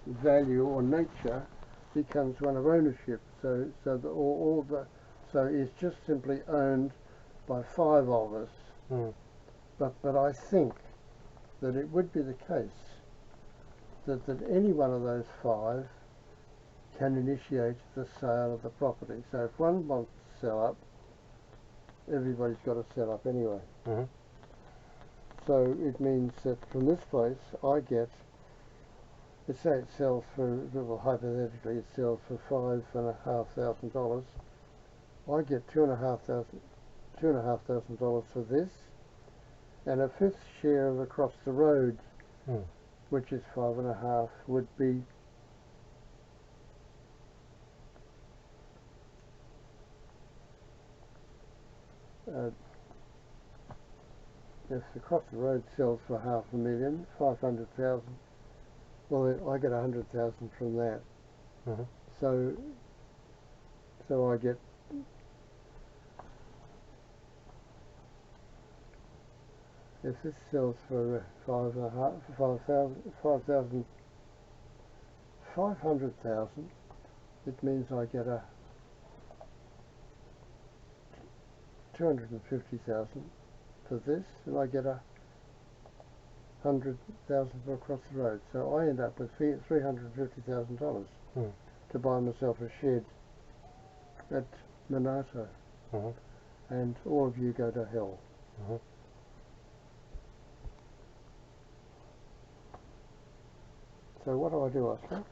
A: value or nature becomes one of ownership. So it's just simply owned by 5 of us. But I think that it would be the case that any one of those 5 can initiate the sale of the property. So if one wants to sell up, everybody's got to sell up anyway.
B: Mhm.
A: So it means that from this place I get, let's say it sells for, well, hypothetically it sells for $5,500. I get $2,500 for this, and a fifth share of across the road, which is 5.5, would be if across the road sells for $500,000, 500,000, well, I get 100,000 from that.
B: Mhm.
A: So I get if this sells for 500,000, it means I get a 250,000 for this, and I get 100,000 for across the road. So I end up with $350,000 to buy myself a shed at Monarto, and all of you go to hell. So what do, Oscar?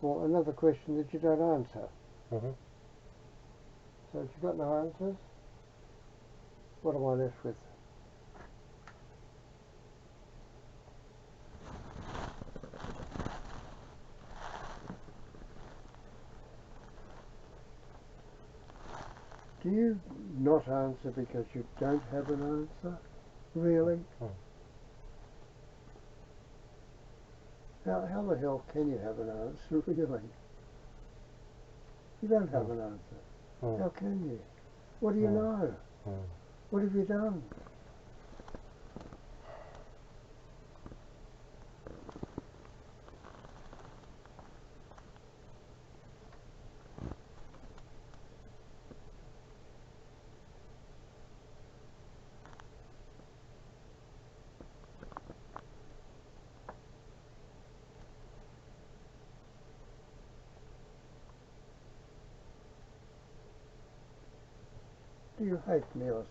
A: Well, another question that you don't answer. So if you've got no answers, what am I left with? Do you not answer because you don't have an answer? Really? How the hell can you have an answer, really? You don't have an answer. How can you? What do you know? What have you done? Do you hate me, Oscar?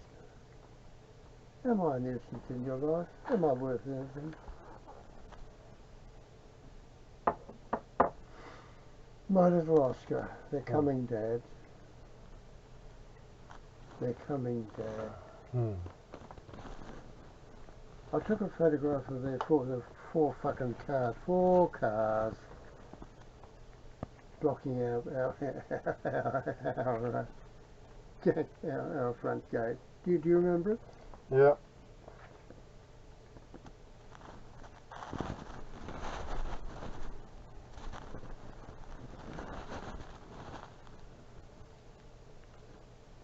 A: Am I a nuisance in your life? Am I worth anything? My little Oscar, they're coming, Dad. They're coming, Dad. I took a photograph of the four fucking cars, 4 cars blocking our front gate. Do you remember it?
B: Yeah.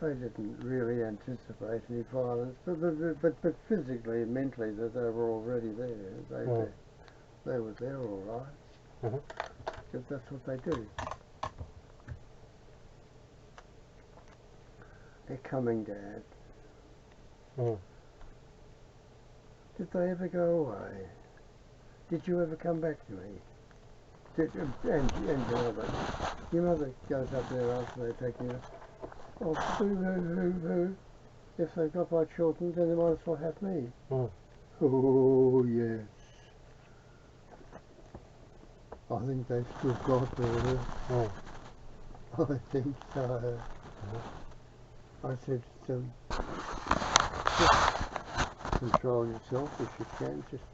A: They didn't really anticipate any violence, but physically and mentally that they were already there. They were there all right. Because that's what they do. They're coming, Dad. Did they ever go away? Did you ever come back to me? And your mother goes up there after they take you. Oh, boo. If they've got my children, then they might as well have me. Oh, yes. I think they've still got her. I think so. I said to them, just control yourself if you can. Just,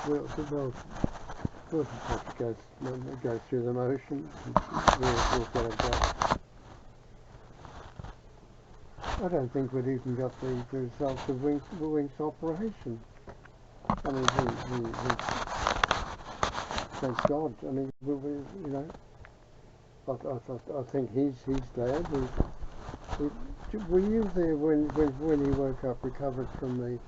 A: we'll just have to go through the motions. We'll get it done. I don't think we'd even got the results of Wink's operation. I mean, thank God. I mean, I think he's glad. Were you there when he woke up, recovered from the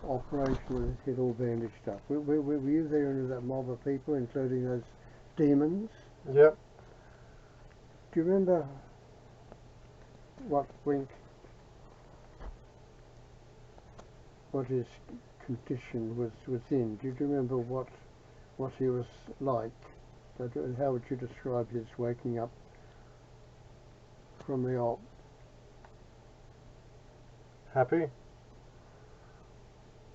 A: operation with his head all bandaged up? Were you there under that mob of people, including those demons?
B: Yep.
A: Do you remember what his condition was in? Do you remember what he was like? How would you describe his waking up from the op?
B: Happy?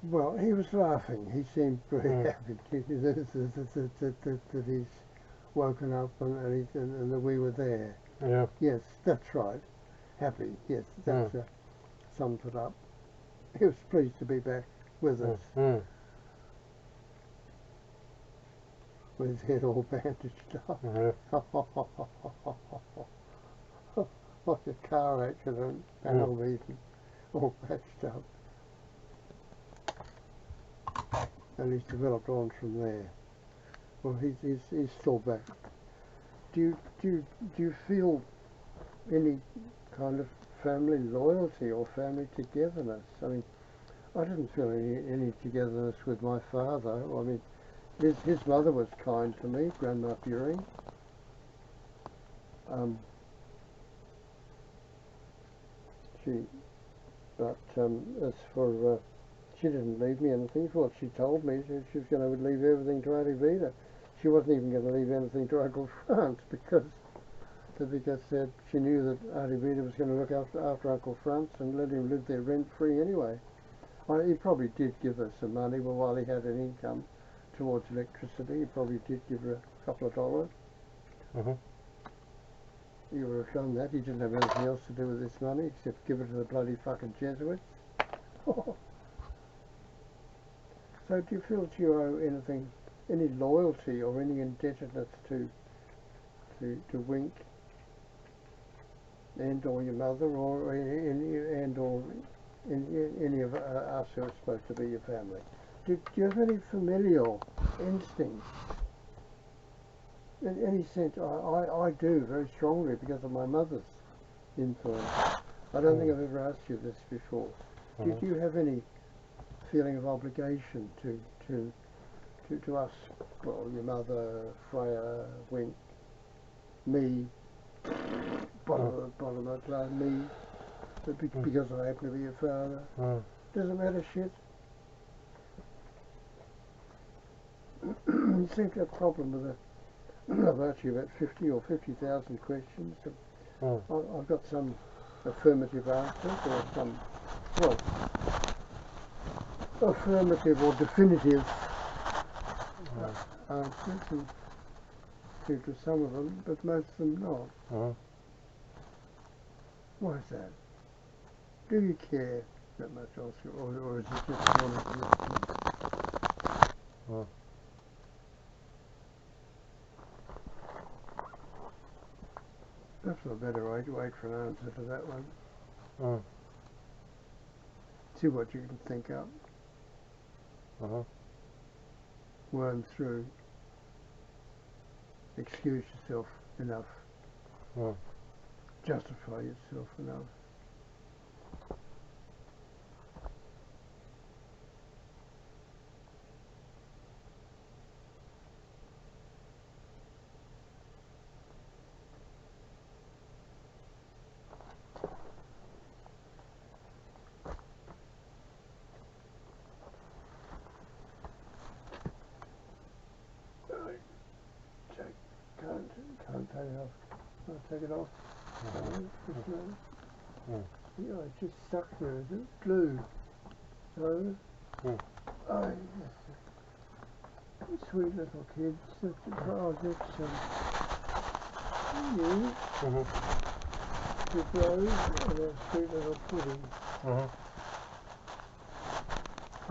A: Well, he was laughing. He seemed very
B: Mm.
A: happy that he's woken up and that we were there.
B: Yeah.
A: Yes, that's right. Happy. Yes, that sums it up. He was pleased to be back with us, with his head all bandaged up.
B: Yeah.
A: Like a car accident, panel beaten, all patched up. And he's developed on from there. Well, he's still back. Do you feel any kind of family loyalty or family togetherness? I mean, I didn't feel any togetherness with my father. I mean, his mother was kind to me, Grandma Buring. As for she didn't leave me anything. Well, she told me she was going to leave everything to Auntie Vida. She wasn't even going to leave anything to Uncle Franz because she knew that Auntie Vida was going to look after Uncle Franz and let him live there rent-free anyway. He probably did give her some money, but while he had an income towards electricity, he probably did give her a couple of dollars. He would have done that. He didn't have anything else to do with this money except give it to the bloody fucking Jesuits. So do you feel that you owe anything, any loyalty or any indebtedness to Wink and or your mother or any of us who are supposed to be your family? Do you have any familial instincts? In any sense, I do very strongly because of my mother's influence. I don't think I've ever asked you this before. Do you have any feeling of obligation to us? Well, your mother, Freya, Wink, me, bottom of my class, me, because I happen to be your father. Doesn't matter shit. You seem to have a problem with it. I've asked you about 50 or 50,000 questions. I've got some affirmative answers or some, well, affirmative or definitive answers to some of them, but most of them not. Why is that? Do you care that much also, or is it just one of the Perhaps I better wait for an answer to that one. See what you can think up. Worm through. Excuse yourself enough. Justify yourself enough. Can't take it off. I'll take it off. Yeah, it's just stuck there, is it? Glue. So, sweet little kids. You. With Rose and a sweet little pudding.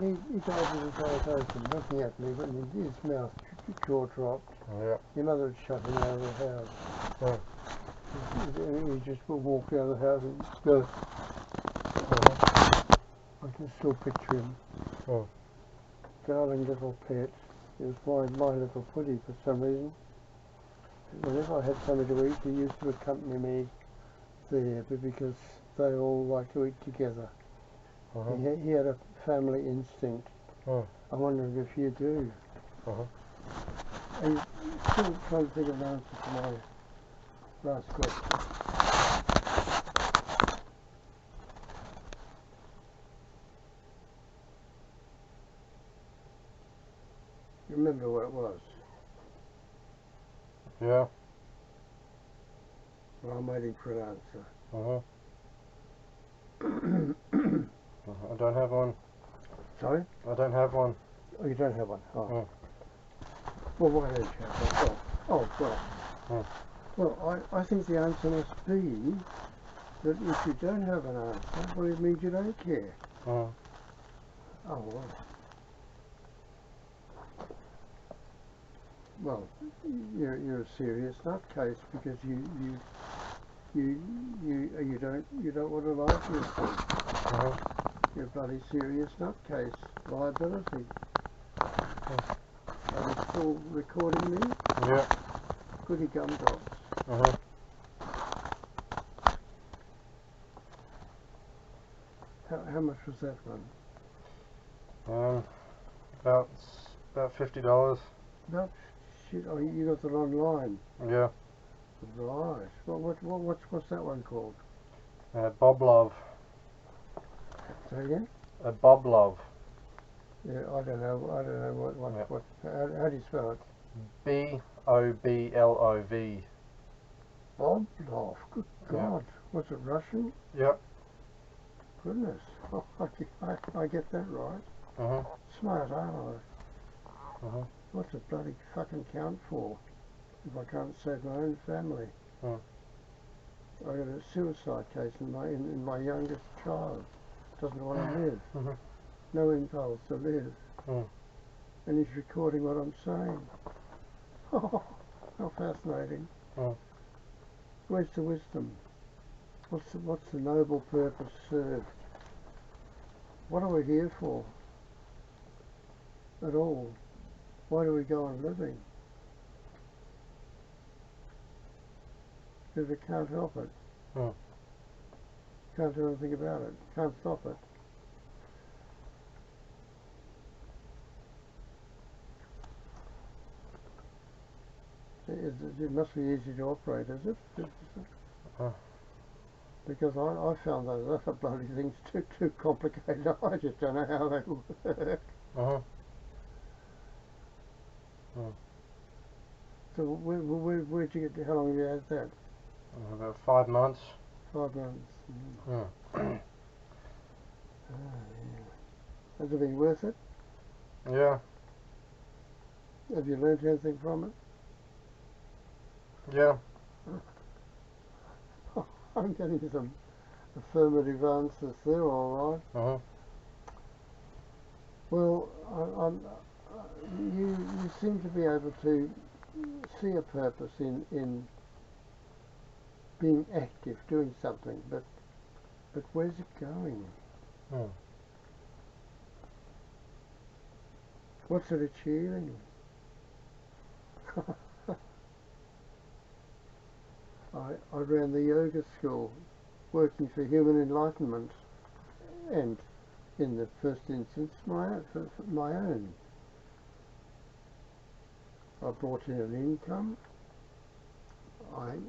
A: He died with his eyes open, looking at me, but his mouth jaw dropped. Your mother had shut him out of the house. He just walked out of the house and go. I can still picture him. Darling little pet. It was my little pudding for some reason. Whenever I had something to eat, he used to accompany me there, but because they all like to eat together. He had a family instinct. I'm wondering if you do. Are you still trying to think of an answer to my last question? You remember what it was?
B: Yeah.
A: Well, I'm waiting for an answer.
B: I don't have one.
A: Sorry?
B: I don't have one.
A: Oh, you don't have one? Oh.
B: Mm.
A: Well, why don't you have one? Oh, well.
B: Mm.
A: Well, I think the answer must be that if you don't have an answer, well, it means you don't care.
B: Mm.
A: Oh, well. Well, you're a serious nutcase because you don't want to lie to yourself.
B: Mm-hmm.
A: You're a bloody serious nutcase. Liability. Are you still recording me?
B: Yeah.
A: Goody gumdrops.
B: Mm-hmm.
A: How much was that one?
B: About $50.
A: No, shit. Oh, you got the wrong line.
B: Yeah.
A: Right. Well, what's that one called?
B: Bob Love.
A: Say again?
B: Bob Love.
A: Yeah, I don't know what. How do you spell it?
B: Boblov.
A: Boblov. Good God. Was it Russian?
B: Yep.
A: Goodness. Oh, I get that right.
B: Mhm.
A: Smart, aren't I?
B: Mhm.
A: What's a bloody fucking count for if I can't save my own family?
B: Mm.
A: I got a suicide case in my youngest child. Doesn't want to live.
B: Mhm.
A: No impulse to live.
B: Mm.
A: And he's recording what I'm saying. Oh, how fascinating.
B: Mm.
A: Where's the wisdom? What's the noble purpose served? What are we here for? At all? Why do we go on living? Because we can't help it.
B: Mm.
A: Can't do anything about it. Can't stop it. It must be easy to operate, is it? Because I found those other bloody things too complicated. I just don't know how they work.
B: Mhm. Mm.
A: So where'd you get? How long have you had that?
B: About 5 months.
A: 5 months.
B: Mm.
A: Yeah. Has it been worth it?
B: Yeah.
A: Have you learned anything from it?
B: Yeah.
A: I'm getting some affirmative answers there, all right.
B: Mhm.
A: Well, you seem to be able to see a purpose in being active, doing something, but where's it going?
B: Mm.
A: What's it achieving? I ran the yoga school, working for human enlightenment, and in the first instance, for my own. I brought in an income. I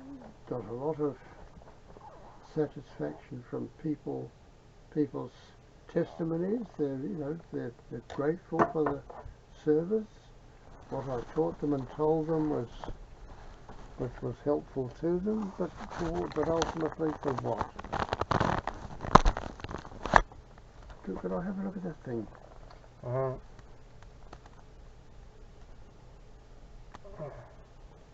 A: got a lot of satisfaction from people's testimonies. They're grateful for the service. What I taught them and told them was helpful to them, but ultimately for what? Could I have a look at that thing?
B: Mhm.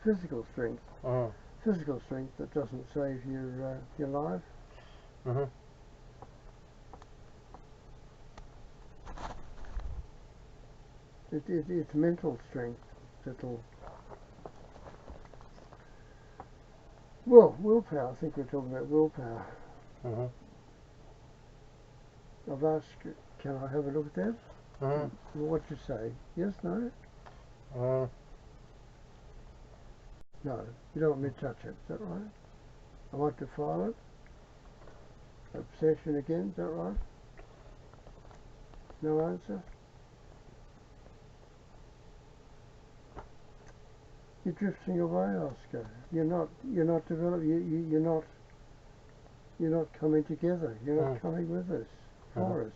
A: Physical strength.
B: Mhm.
A: Physical strength that doesn't save your life.
B: Mhm.
A: It's mental strength that'll. Well, willpower. I think we're talking about willpower.
B: Mhm.
A: I've asked, can I have a look at that?
B: Mhm.
A: What'd you say? Yes, no?
B: Mhm.
A: No. You don't want me to touch it, is that right? I might defile it. Obsession again, is that right? No answer? You're drifting away, Oscar. You're not developing. You're not coming together. You're not coming with us, for us.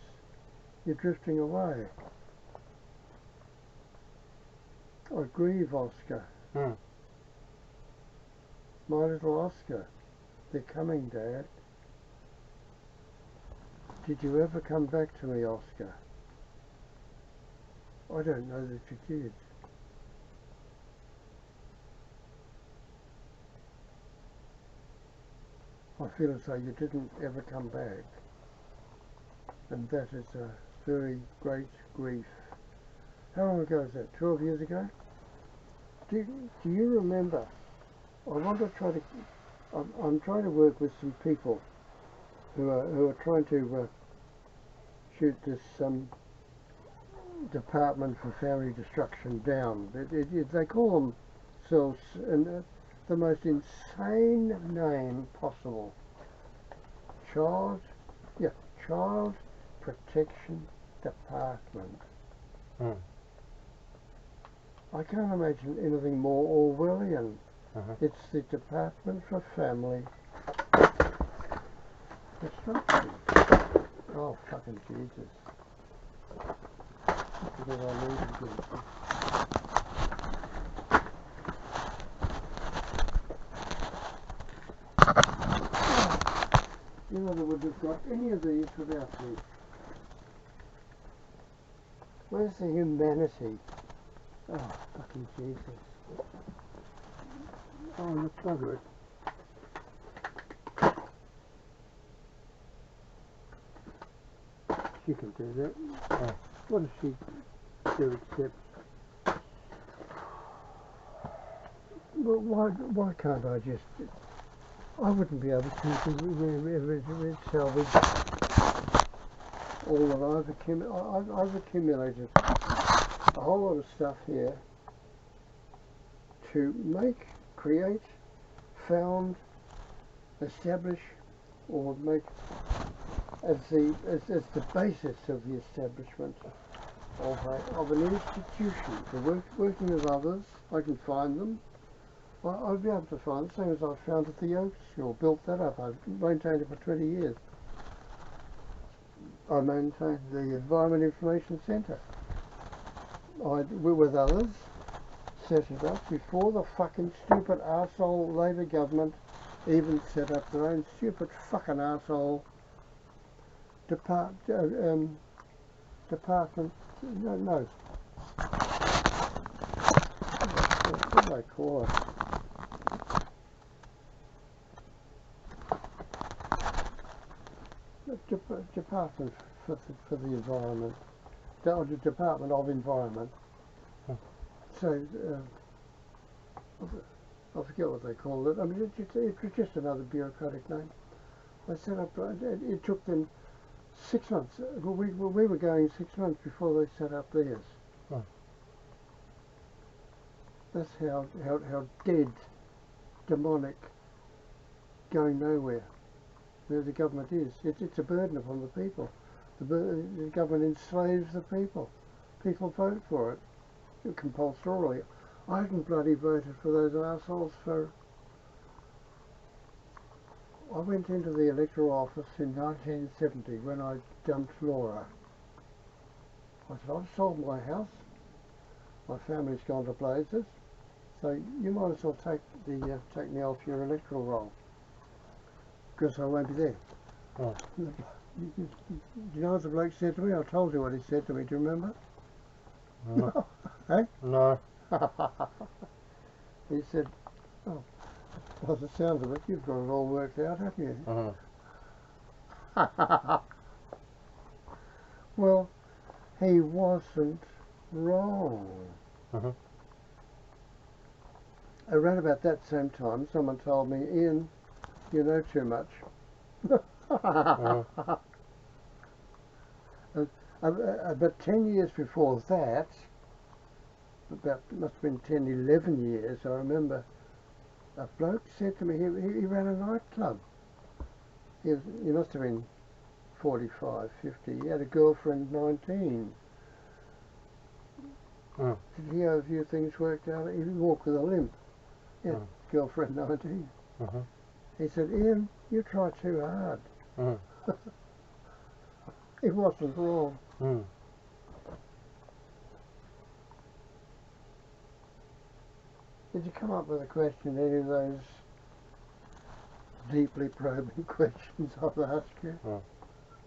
A: You're drifting away. I grieve, Oscar.
B: Mm.
A: My little Oscar. They're coming, Dad. Did you ever come back to me, Oscar? I don't know that you did. I feel as though you didn't ever come back. And that is a very great grief. How long ago is that? 12 years ago? Do you remember? I want to try to. I'm trying to work with some people who are trying to shoot this Department for Family Destruction down. They call themselves the most insane name possible. Child Protection Department. I can't imagine anything more Orwellian. It's the Department for Family Destruction. Oh, fucking Jesus. Because I need to get You know, they would have got any of these without me. Where's the humanity? Oh, fucking Jesus. Oh, look, bugger it. She can do that.
B: Oh.
A: What does she do except... Well, why can't I just... I wouldn't be able to salvage all that I've accumulated a whole lot of stuff here to make, create, found, establish, or make as the basis of the establishment of an institution for working with others. I can find them. I'll be able to find the same as I found at the Oaks School. Built that up. I've maintained it for 20 years. I maintained the Environment Information Centre. With others, set it up before the fucking stupid arsehole Labor government even set up their own stupid fucking arsehole department. No. What do they call it? Department for the Environment. The Department of Environment. So, I forget what they call it. I mean, it was just another bureaucratic name. They set up, it took them 6 months. We were going 6 months before they set up theirs.
B: Oh.
A: That's how dead, demonic, going nowhere the government is. It's a burden upon the people. The government enslaves the people. People vote for it compulsorily. I hadn't bloody voted for those assholes for... I went into the electoral office in 1970 when I dumped Laura. I said, I've sold my house. My family's gone to blazes. So you might as well take me off your electoral roll, because I won't be there.
B: Oh.
A: Do you know what the bloke said to me? I told you what he said to me. Do you remember?
B: No.
A: Hey?
B: No.
A: He said, oh, by the sound of it, you've got it all worked out, haven't you? Well, he wasn't wrong. Around about that same time, someone told me, Ian, you know too much. But 10 years before that, must have been 10, 11 years, I remember, a bloke said to me, he ran a nightclub. He must have been 45, 50. He had a girlfriend 19. Did he have a few things worked out? He walked with a limp. Yeah, girlfriend 19. He said, Ian, you try too hard. He wasn't wrong. Did you come up with a question, any of those deeply probing questions I've asked you.
B: Oh.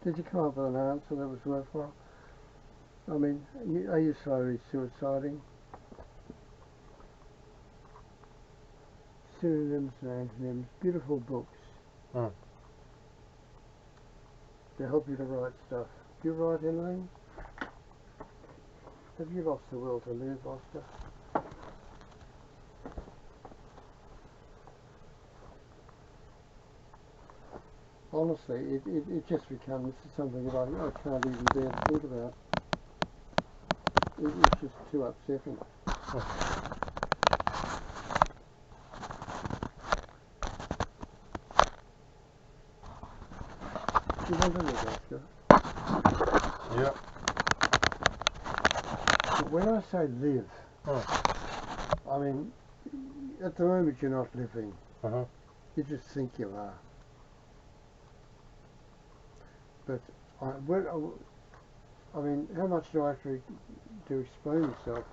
A: Did you come up with an answer that was worthwhile? I mean, are you slowly suiciding? Synonyms and antonyms, beautiful books
B: Mm.
A: to help you to write stuff. Do you write anything? Have you lost the will to live, Oscar? Honestly, it just becomes something that I can't even bear to think about. It's just too upsetting. Do you want to live, Oscar?
B: Yeah.
A: But when I say live, I mean, at the moment you're not living.
B: Uh-huh.
A: You just think you are. But I mean, how much do I have to explain myself?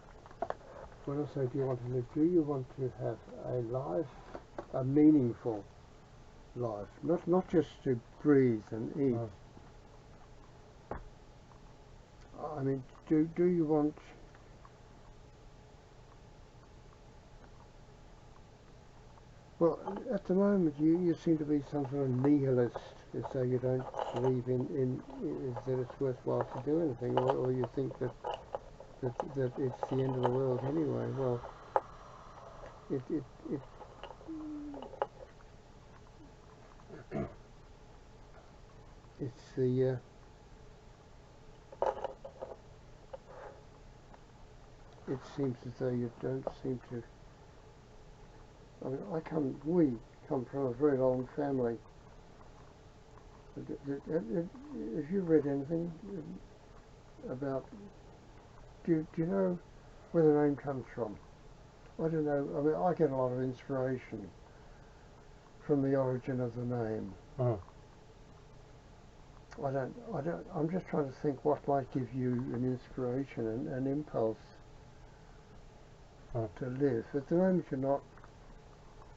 A: When I say do you want to live, do you want to have a life, a meaningful life, not just to breathe and eat. I mean, do you want? Well, at the moment you seem to be some sort of nihilist, as though you don't believe in that it's worthwhile to do anything, or you think that it's the end of the world anyway. Well, it's the it seems as though you don't seem to. I mean, we come from a very long family. Have you read anything about? Do you know where the name comes from? I don't know. I mean, I get a lot of inspiration from the origin of the name. I'm just trying to think what might give you an inspiration and an impulse to live. At the moment you're not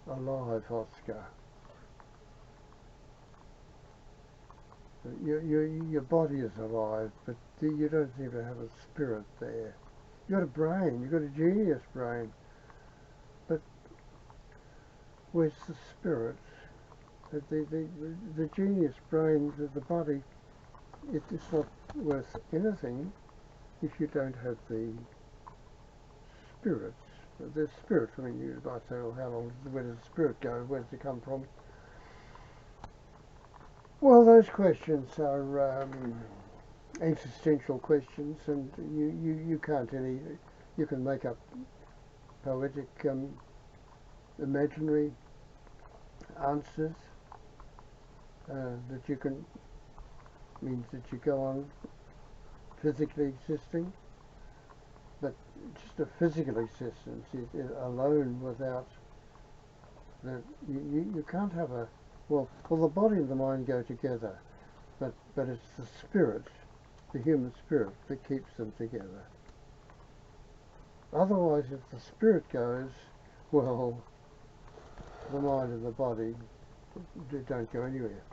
A: alive, Oscar. Your body is alive, but you don't seem to have a spirit there. You've got a brain, you've got a genius brain, but where's the spirit? The genius brain, the body, it's not worth anything if you don't have the spirits. The spirit, I mean, you might say, well, where does the spirit go? Where does it come from? Well, those questions are existential questions, and you can't you can make up poetic, imaginary answers that you can, means that you go on physically existing, but just a physical existence alone without you can't have a well the body and the mind go together, but it's the spirit, the human spirit, that keeps them together. Otherwise, if the spirit goes, well, the mind and the body don't go anywhere.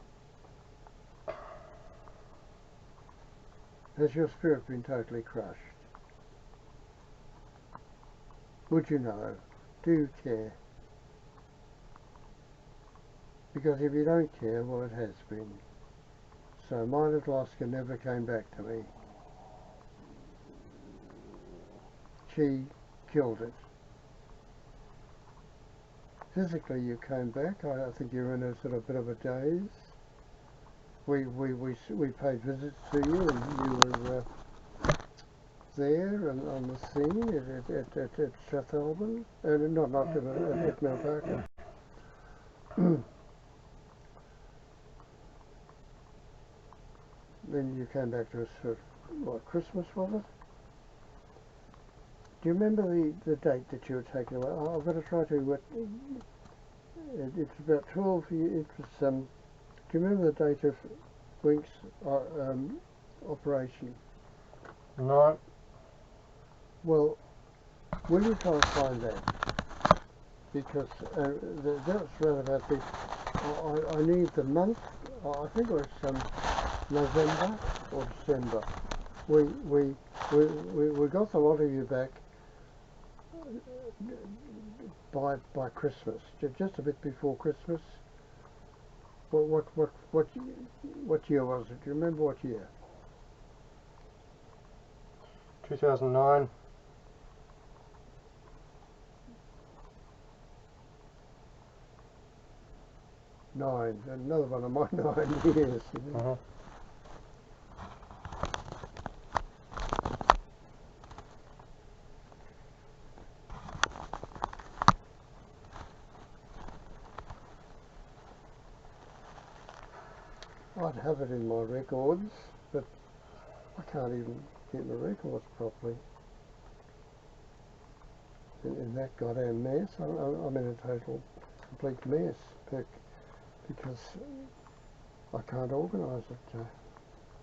A: Has your spirit been totally crushed? Would you know? Do you care? Because if you don't care, well, it has been. So my little Oscar never came back to me. She killed it. Physically you came back. I think you were in a sort of bit of a daze. We paid visits to you, and you were there and on the scene at Strathalbyn, not at Mount Barker. Then you came back to us for what, Christmas, was it? Do you remember the date that you were taken away? I've got to try to. It's about 12 years. It was. Do you remember the date of Wink's operation?
B: No.
A: Well, will you try and find that? Because that's around about the I need the month. I think it was November or December. We got the lot of you back by Christmas, just a bit before Christmas. What year was it? Do you remember what year?
B: 2009.
A: 9. Another one of my 9 years. You know? I'd have it in my records, but I can't even get my records properly. In that goddamn mess, I'm in a total, complete mess because I can't organise it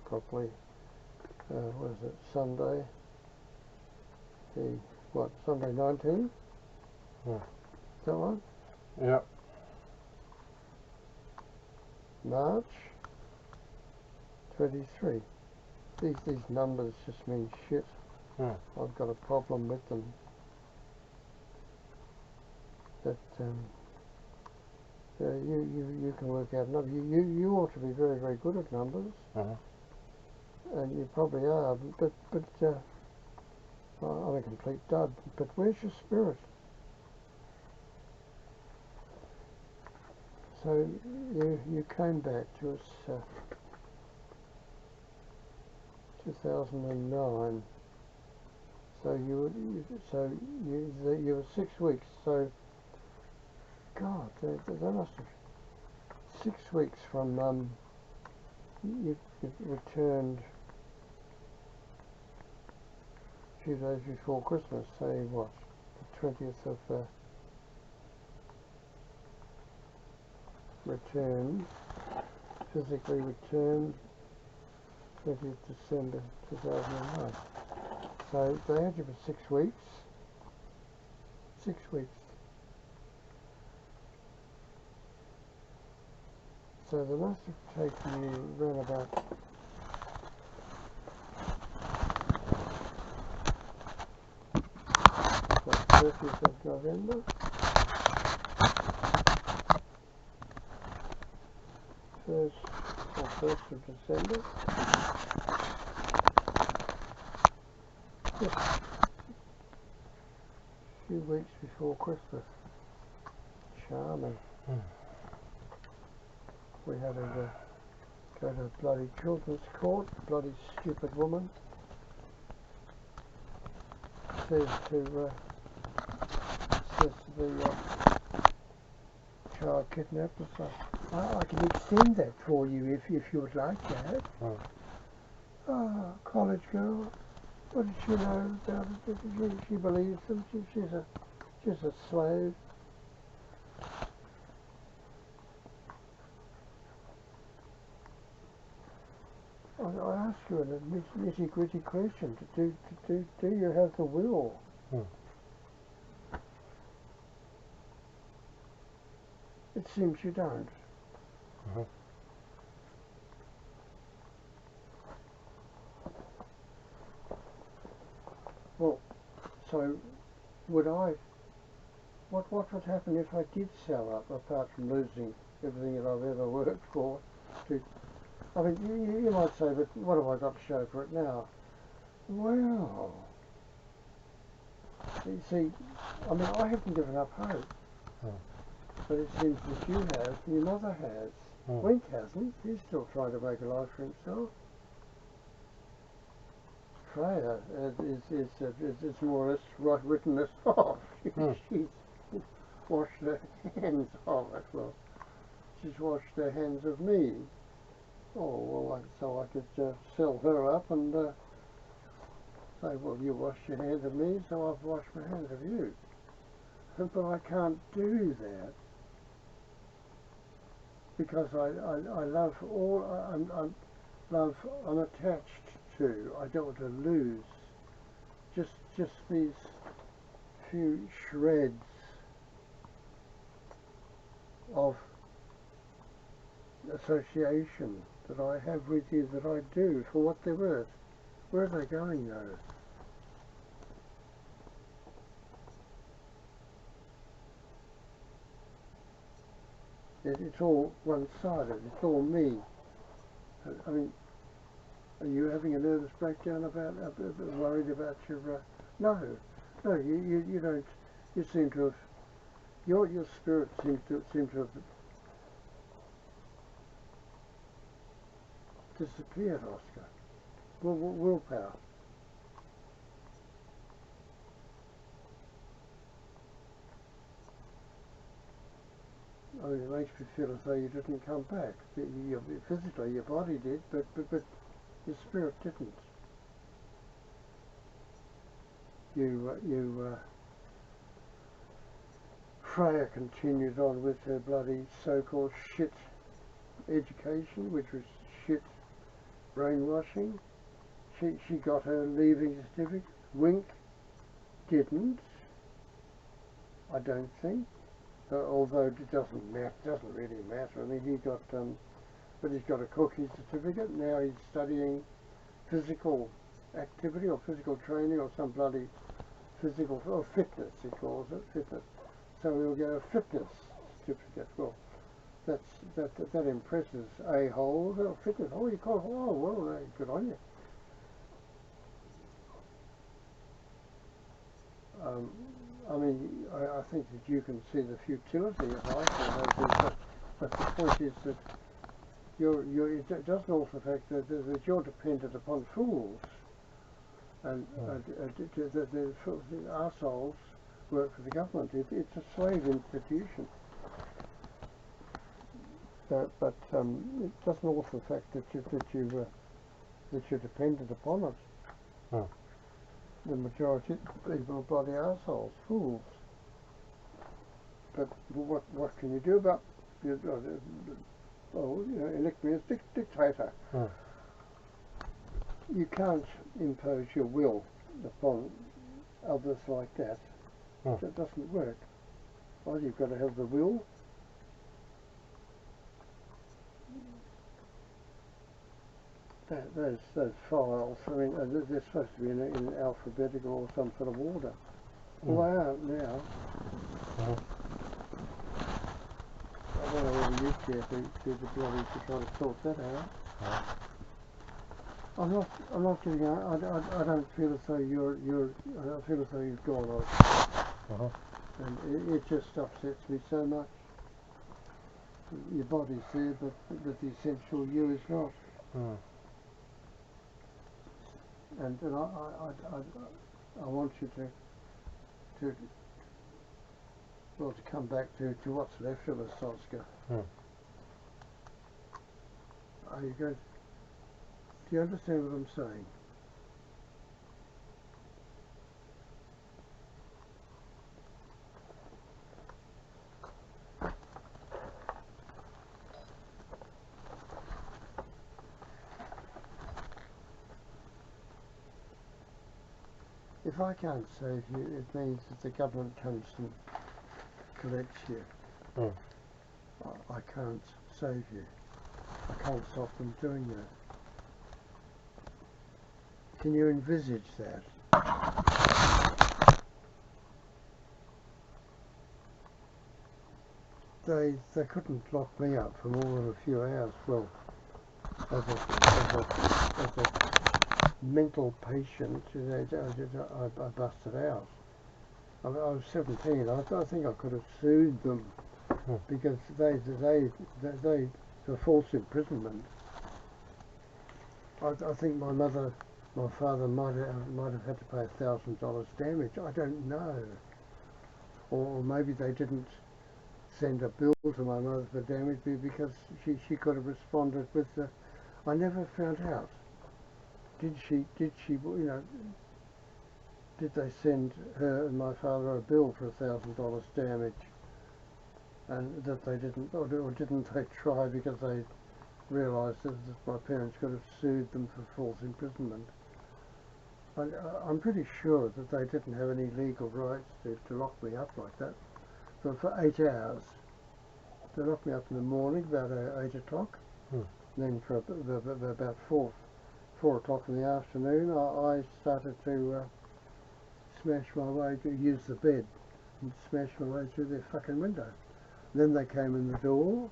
A: properly. What is it? Sunday? Sunday 19?
B: Yeah.
A: Is that one?
B: Yeah.
A: March 23. These numbers just mean shit.
B: Yeah.
A: I've got a problem with them. That you can work out numbers. You ought to be very, very good at numbers, and you probably are. But I'm a complete dud. But where's your spirit? So you came back to us 2009. So you were 6 weeks. So God, they must have 6 weeks from you returned a few days before Christmas. Say what, the 20th of returned, physically returned 20th December 2009. So they had you for 6 weeks. 6 weeks. So they must have taken you around about the 30th of November. 1st of December. Just a few weeks before Christmas. Charming. We had to go to bloody children's court. Bloody stupid woman says to the child kidnapper, I can extend that for you if you would like that. College girl. What did she know about it? She believes them. She's a slave. I ask you a nitty-gritty question. Do you have the will? It seems you don't. Well, so would I? What would happen if I did sell up, apart from losing everything that I've ever worked for? I mean, you might say, but what have I got to show for it now? Well, you see, I mean, I haven't given up hope. But it seems that you have, your mother has. Wink hasn't. He's still trying to make a life for himself. Freya is more or less written as off. She's washed her hands of it. Well, she's washed her hands of me. Oh, well, so I could sell her up and say, well, you washed your hands of me, so I've washed my hands of you. But I can't do that because I love all, I'm attached to, I don't want to lose just these few shreds of association that I have with you that I do for what they're worth. Where are they going though? It's all one-sided. It's all me. I mean, are you having a nervous breakdown about worried about your? No, you don't. You seem to have your spirit seems to have disappeared, Oscar. Willpower. I mean, it makes me feel as though you didn't come back. Physically, your body did, but your spirit didn't. Freya continued on with her bloody so-called shit education, which was shit brainwashing. She got her leaving certificate. Wink didn't. I don't think. Although it doesn't really matter. I mean, but he's got a cookie certificate. Now he's studying physical activity or physical training or some bloody physical, or fitness he calls it, fitness. So he'll get a fitness certificate. Well, that impresses a-holes. Oh, fitness. Oh, you call it. Oh, well, good on you. I mean, I think that you can see the futility of life, but the point is that it doesn't also affect that you're dependent upon fools, and the arseholes work for the government. It's a slave institution. But it doesn't alter the fact that you're dependent upon it.
B: Oh.
A: The majority of people are bloody arseholes, fools. But what can you do about elect me as dictator?
B: Oh.
A: You can't impose your will upon others like that.
B: Oh.
A: That doesn't work. Well, you've got to have the will. Those files, I mean, they're supposed to be in alphabetical or some sort of order. Well, they aren't now. I don't know whether you care to try to sort that out. I'm not giving out. I don't feel as though I feel as though you've gone on. And it just upsets me so much. Your body's there, but the essential you is not. And I want you to come back to what's left of us, Oscar. Are you going? Do you understand what I'm saying? If I can't save you, it means that the government comes and collects you. I can't save you. I can't stop them doing that. Can you envisage that? They couldn't lock me up for more than a few hours. Well, as a mental patient, I busted out. I was 17. I think I could have sued them because they for false imprisonment. I think my father might have had to pay $1,000 damage. I don't know, or maybe they didn't send a bill to my mother for damage because she could have responded with the. I never found out. Did she, did they send her and my father a bill for $1,000 damage, and that they didn't, or didn't they try because they realised that my parents could have sued them for false imprisonment? I'm pretty sure that they didn't have any legal rights to lock me up like that for 8 hours. They locked me up in the morning about 8 o'clock. Then for about 4 o'clock in the afternoon, I started to smash my way to use the bed and smash my way through their fucking window. Then they came in the door.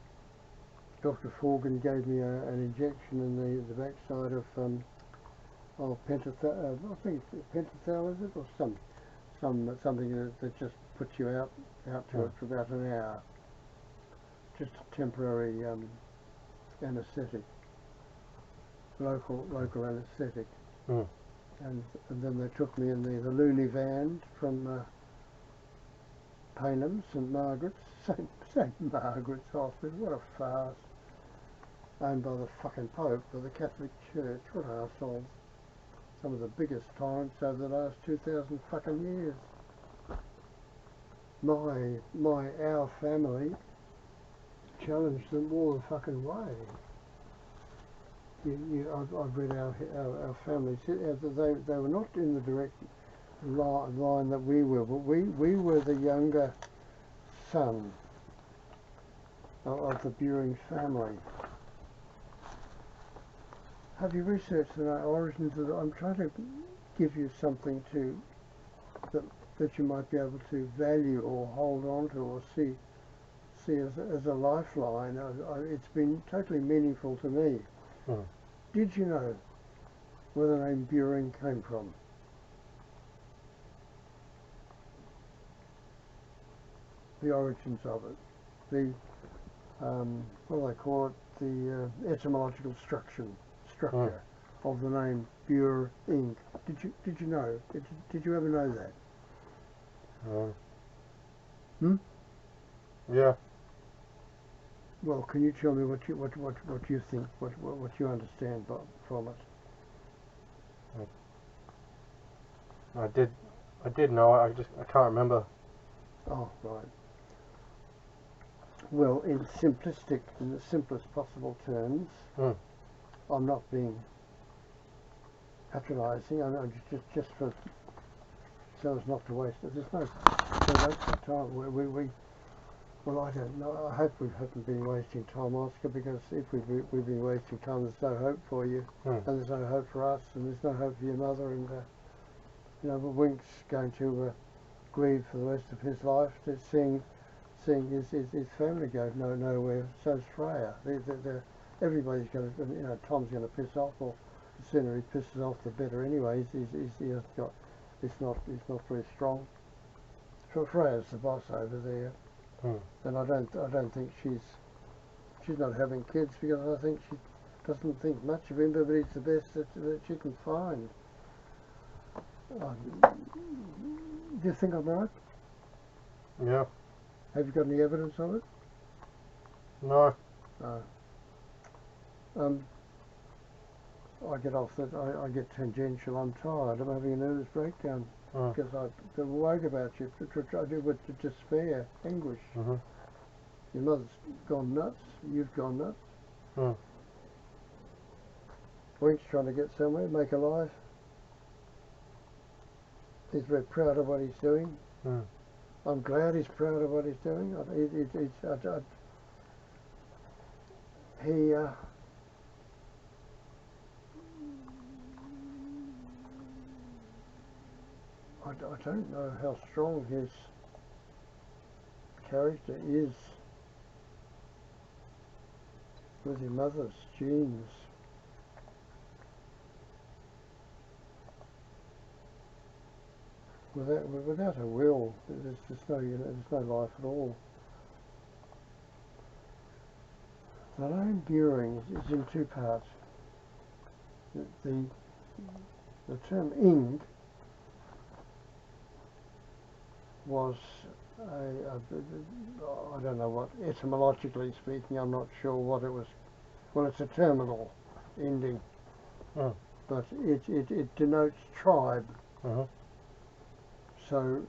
A: Dr. Forgan gave me an injection in the backside of pentothal. I think it's pentothal, is it, or something that just puts you out to it for about an hour. Just a temporary anaesthetic, local anaesthetic. And then they took me in the loony van from Paynham, St Margaret's, St Margaret's Hospital. What a farce! Owned by the fucking Pope, by the Catholic Church. What arseholes! Some of the biggest tyrants over the last 2,000 fucking years. Our family challenged them all the fucking way. I've read our families. They were not in the direct line that we were, but we were the younger son of the Buring family. Have you researched the origins of I'm trying to give you something that you might be able to value or hold on to or see as a lifeline. It's been totally meaningful to me. Did you know where the name Buring came from? The origins of it. The what do they call it? The etymological structure of the name Buring. Did you know? Did you ever know that?
B: Yeah.
A: Well, can you tell me what you think, what you understand from it?
B: I did know it. I can't remember.
A: Oh, right. Well, in the simplest possible terms, I'm not being patronising. I'm just for so as not to waste it. There's no time. Well, I don't know. I hope we haven't been wasting time, Oscar, because if we've been wasting time, there's no hope for you, and there's no hope for us, and there's no hope for your mother, and but Wink's going to grieve for the rest of his life, to seeing his family go nowhere. So's Freya. Everybody's going to, Tom's going to piss off, or the sooner he pisses off, the better. Anyway, he's not very strong. So Freya's the boss over there. And I don't think she's not having kids, because I think she doesn't think much of him, but he's the best that she can find. Do you think I'm right?
B: Yeah.
A: Have you got any evidence of it?
B: No.
A: I get off that. I get tangential. I'm tired. I'm having a nervous breakdown because I'm worried about you. I do with despair, anguish. Your mother's gone nuts. You've gone nuts. Wink's trying to get somewhere, make a life. He's very proud of what he's doing. I'm glad he's proud of what he's doing. I don't know how strong his character is with your mother's genes. Without a will, there's no life at all. The name Buring is in two parts. The term Ing was I don't know what, etymologically speaking, I'm not sure what it was. Well, it's a terminal ending, but it denotes tribe. So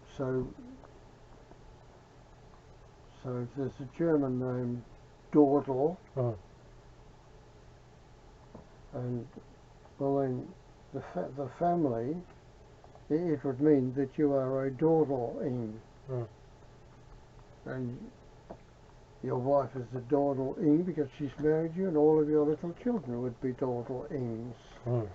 A: there's a German name, Dordel, and well, then the family, it would mean that you are a Dordeling, and Your wife is the Dordal Ing because she's married you, and all of your little children would be Dordal Ings.
B: Mm.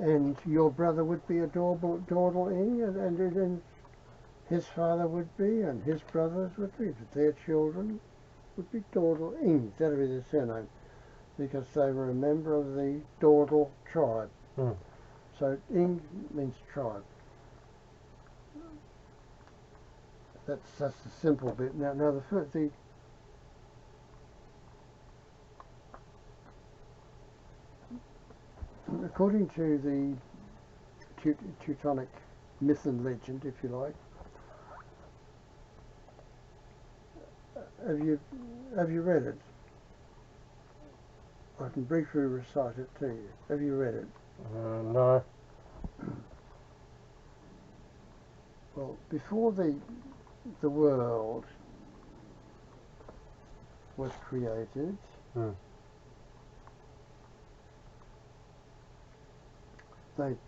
A: And your brother would be a Dordal Ing, and his father would be, and his brothers would be. Their children would be Dordal Ings. That would be their surname, because they were a member of the Dordal tribe.
B: Mm.
A: So Ing means tribe. That's the simple bit. Now according to the Teutonic myth and legend, if you like, have you read it? I can briefly recite it to you. Have you read it?
B: No.
A: Well, before the world was created,
B: Mm.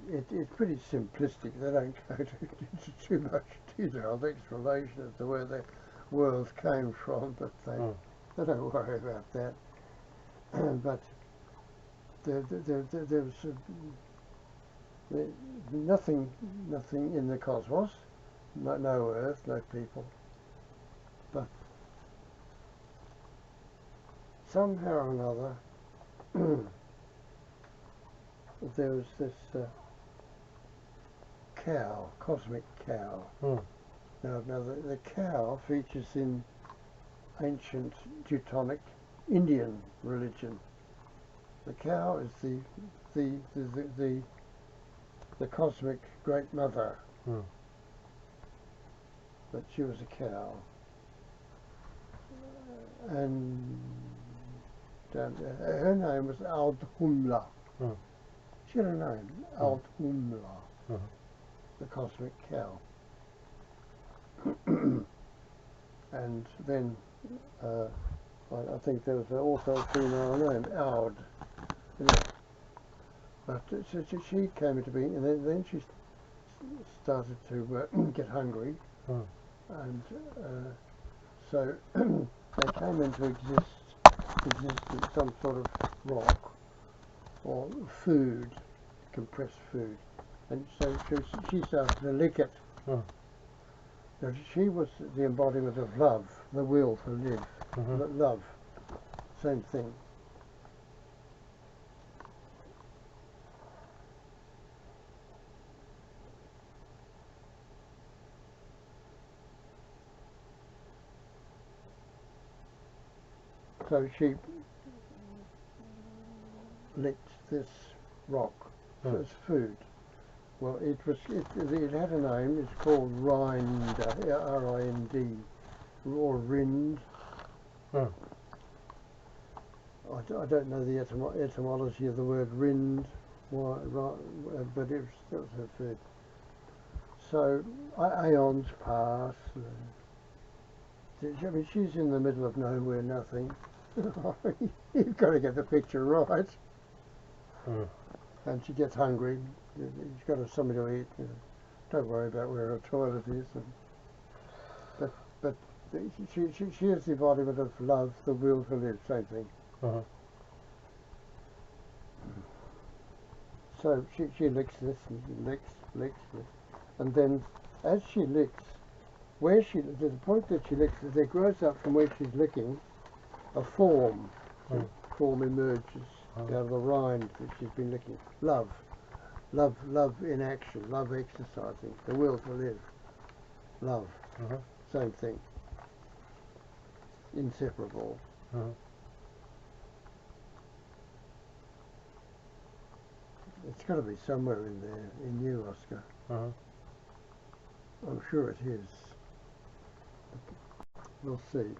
A: it's pretty simplistic. They don't go into too much detailed explanation as to where the world came from, but they don't worry about that. But there was nothing in the cosmos, no Earth, no people, but somehow or another there was this cow, cosmic cow.
B: Mm.
A: Now the cow features in ancient Teutonic Indian religion. The cow is the cosmic great mother, but she was a cow, and her name was Aldhumla. She had a name, Aldhumla, the cosmic cow. And then I think there was also a female name, Aud. But she came into being, and then she started to get hungry, and so they came into existence, some sort of rock or food, compressed food, and so she started to lick it. Now, she was the embodiment of love, the will to live, love, same thing. So she licked this rock as food. Well, it had a name. It's called Rind, R-I-N-D, or Rind. I don't know the etymology of the word Rind, but it was her food. So aeons pass. I mean, she's in the middle of nowhere, nothing. You've got to get the picture right. And she gets hungry. She's got something to eat. Don't worry about where her toilet is. But she is the embodiment of love, the will to live, same thing. So she licks this and licks, and then as she licks, the point that she licks, there grows up from where she's licking a form. Form emerges out of the rind that she's been licking. Love in action, love exercising, the will to live. Love, same thing. Inseparable. It's got to be somewhere in there, in you, Oscar. I'm sure it is. We'll see.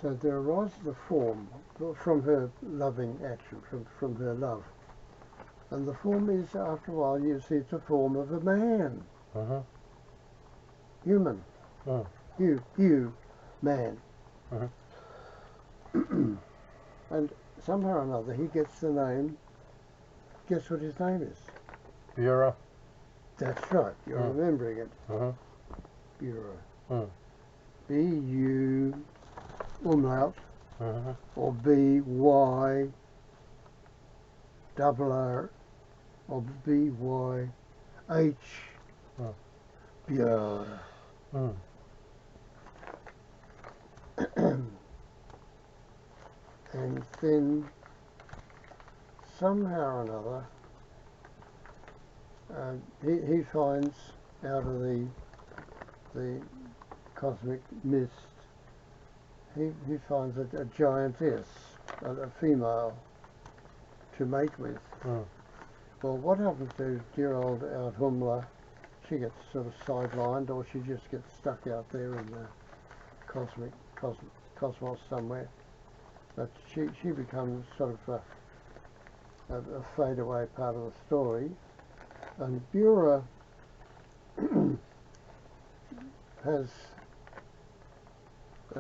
A: So there arises a form from her loving action, from her love. And the form is, after a while, you see it's a form of a man. Human. You, man. And somehow or another he gets the name. Guess what his name is?
B: Bura.
A: That's right. You're remembering it. Bura. B-U umlaut or B-Y double R or B-Y-H Bura. And then somehow or another he finds out of the cosmic mist, he finds a giantess, a female to mate with. Well, what happens to dear old Althumla? She gets sort of sidelined, or she just gets stuck out there in the cosmos somewhere. But she becomes sort of a fadeaway part of the story. And Bura has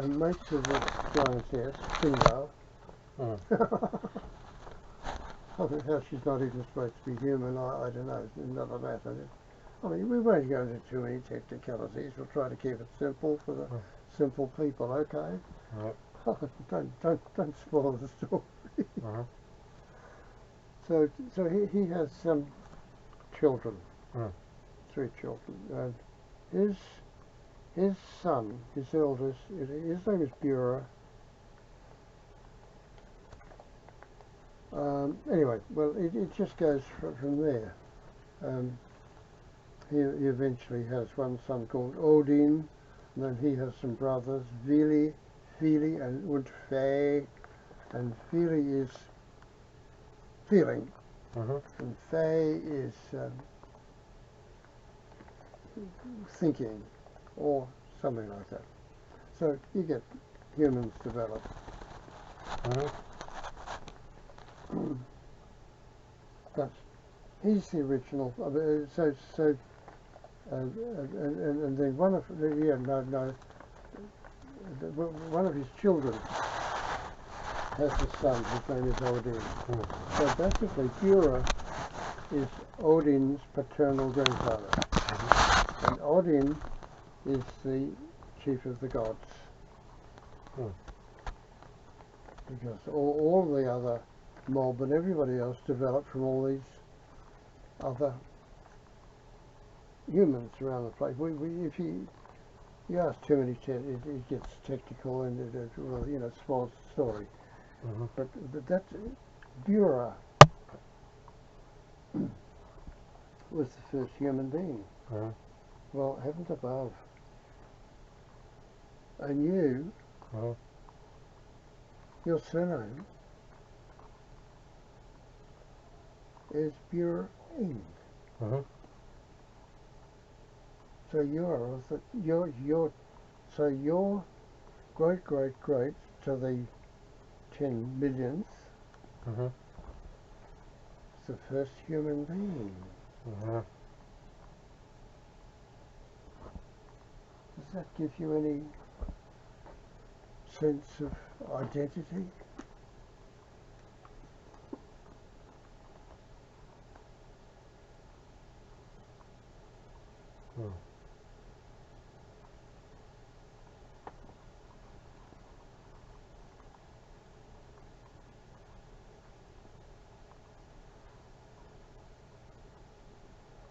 A: mates with this giantess, female. I think how she's not even supposed to be human, I don't know, it's another matter. I mean, we won't go into too many technicalities, we'll try to keep it simple for the simple people, okay? Don't spoil the story. So he has some children, 3 children, and his son, his eldest, his name is Bura. Anyway, well, it just goes from there. He eventually has one son called Odin, and then he has some brothers, Vili, and Faye, and Vili is feeling, and Faye is thinking, or something like that. So you get humans develop. But he's the original. And then one of his children has a son. His name is Odin. So basically, Bura is Odin's paternal grandfather, and Odin is the chief of the gods, because all the other mob and everybody else developed from all these other humans around the place. If you ask too many, it gets technical and it's really, small story. But that's Bura was the first human being. Well, heavens above. And you, your surname is Burain. So so your great to the 10 millionth is the first human being. Does that give you any sense of identity?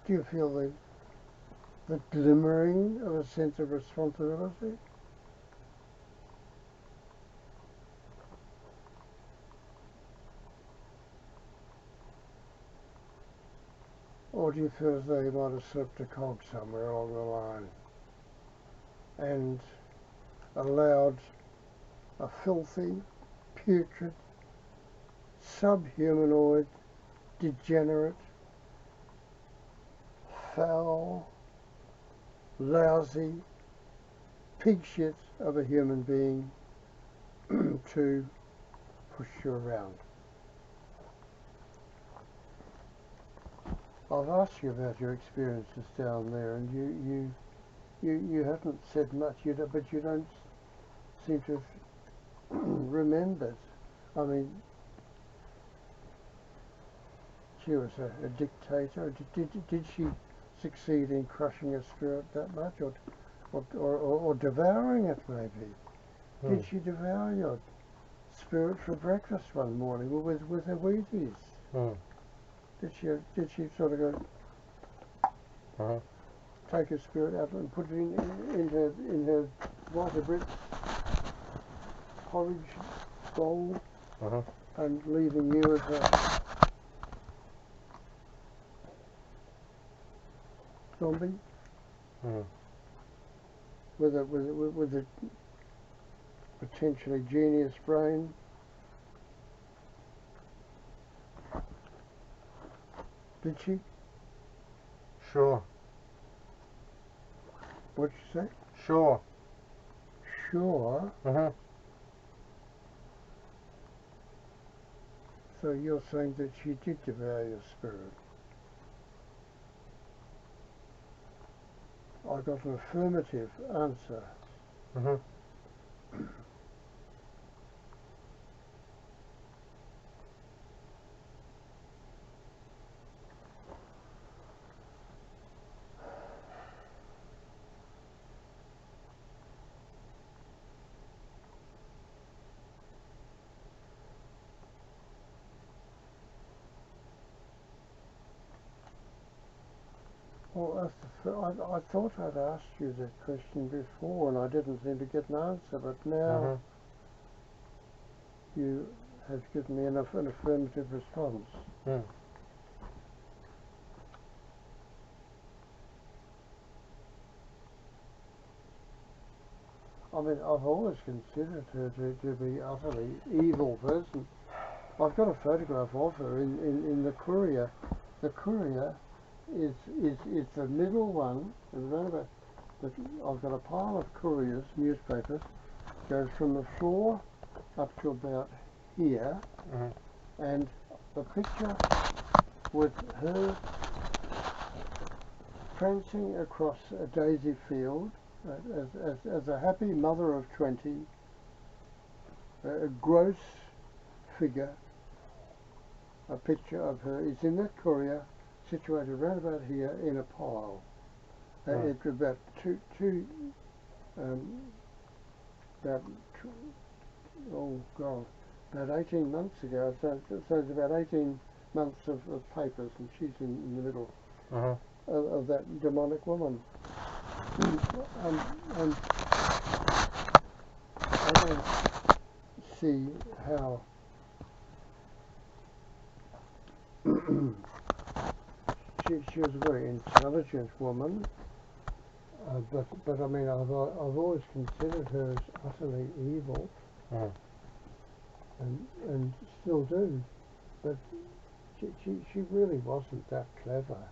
A: Do you feel the glimmering of a sense of responsibility? Or do you feel as though you might have slipped a cog somewhere along the line and allowed a filthy, putrid, subhumanoid, degenerate, foul, lousy, pig shit of a human being to push you around? I've asked you about your experiences down there, and you haven't said much, but you don't seem to have remembered. I mean, she was a dictator. Did she succeed in crushing a spirit that much, or devouring it maybe? Did she devour your spirit for breakfast one morning with her Wheaties? Did she sort of go take her spirit out and put it in her Walter Britt porridge bowl and leaving you as a zombie with a potentially genius brain? Did she?
B: Sure.
A: What'd you say?
B: Sure.
A: Sure. So you're saying that she did devour your spirit? I got an affirmative answer. Well, I thought I'd asked you that question before and I didn't seem to get an answer, but now you have given me an affirmative response. I mean, I've always considered her to be utterly evil person. I've got a photograph of her in the Courier. The Courier is the middle one, and remember that I've got a pile of Couriers, newspapers, goes from the floor up to about here, and the picture with her prancing across a daisy field as a happy mother of 20, a gross figure. A picture of her is in that Courier, situated right about here in a pile. It's about about 18 months ago. So it's about 18 months of papers, and she's in the middle of that demonic woman. And I don't see how she was a very intelligent woman, but I mean I've always considered her as utterly evil, and still do. But she really wasn't that clever.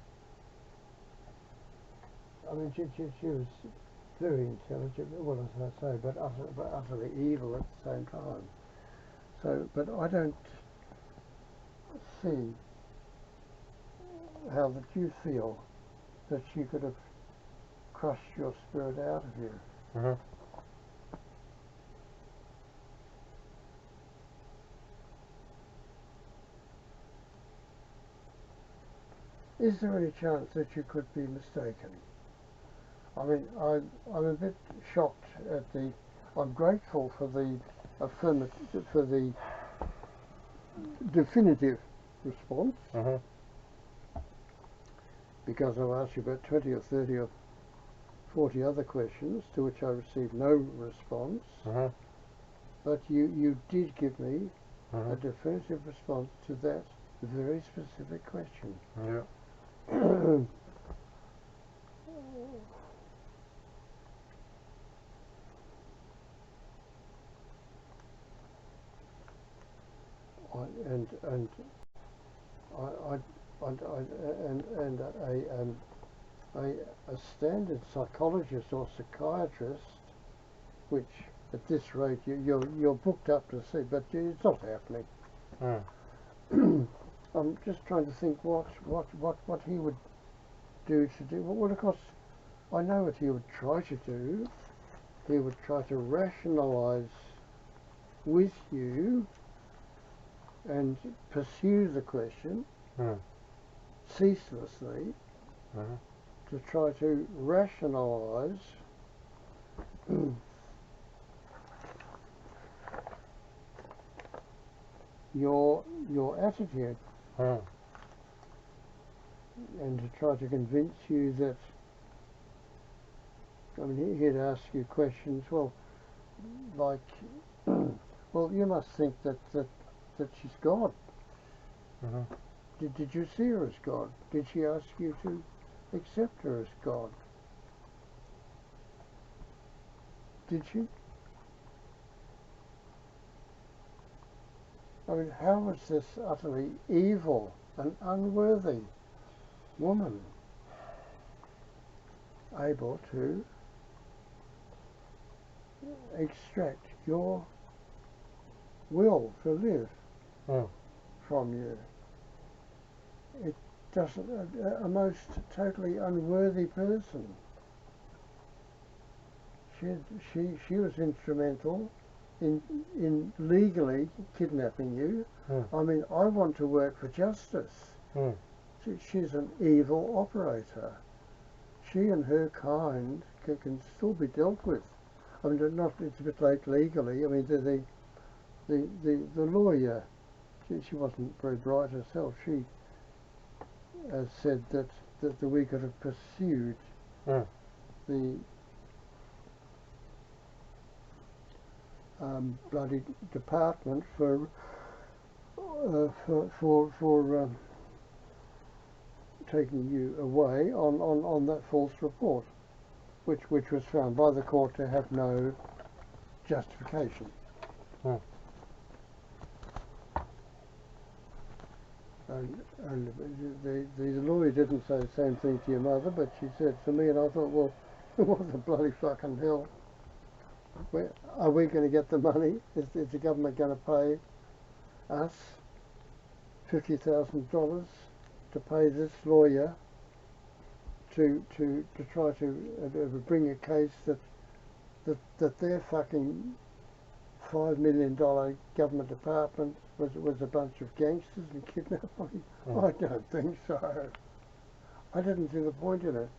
A: I mean she was very intelligent, well, as I say, but utterly evil at the same time. So, but I don't see how that you feel that she could have crushed your spirit out of you. Is there any chance that you could be mistaken? I mean, I'm a bit shocked at I'm grateful for the definitive response, because I've asked you about 20 or 30 or 40 other questions to which I received no response. But you did give me a definitive response to that very specific question. A standard psychologist or psychiatrist, which at this rate you're booked up to see, but it's not happening. I'm just trying to think what he would do to do. Well, of course, I know what he would try to do. He would try to rationalise with you and pursue the question ceaselessly
B: Mhm.
A: to try to rationalise your attitude,
B: Mm.
A: and to try to convince you that, I mean, he'd ask you questions, well, like, well, you must think that she's God.
B: Mhm.
A: Did you see her as God? Did she ask you to accept her as God? Did she? I mean, how was this utterly evil and unworthy woman able to extract your will to live
B: Mm.
A: from you? It doesn't, a most totally unworthy person. She was instrumental in legally kidnapping you.
B: Mm.
A: I mean, I want to work for justice.
B: Mm.
A: She's an evil operator. She and her kind can still be dealt with. I mean, not, it's a bit late legally. I mean, the lawyer, she wasn't very bright herself. She said that we could have pursued
B: Mm.
A: the bloody department for taking you away on that false report, which was found by the court to have no justification.
B: Mm.
A: And the lawyer didn't say the same thing to your mother, but she said to me, and I thought, well, what the bloody fucking hell? Are we going to get the money? Is the government going to pay us $50,000 to pay this lawyer to try to bring a case that their fucking $5 million government department was a bunch of gangsters and kidnappers?
B: Mm.
A: I don't think so. I didn't see the point in it.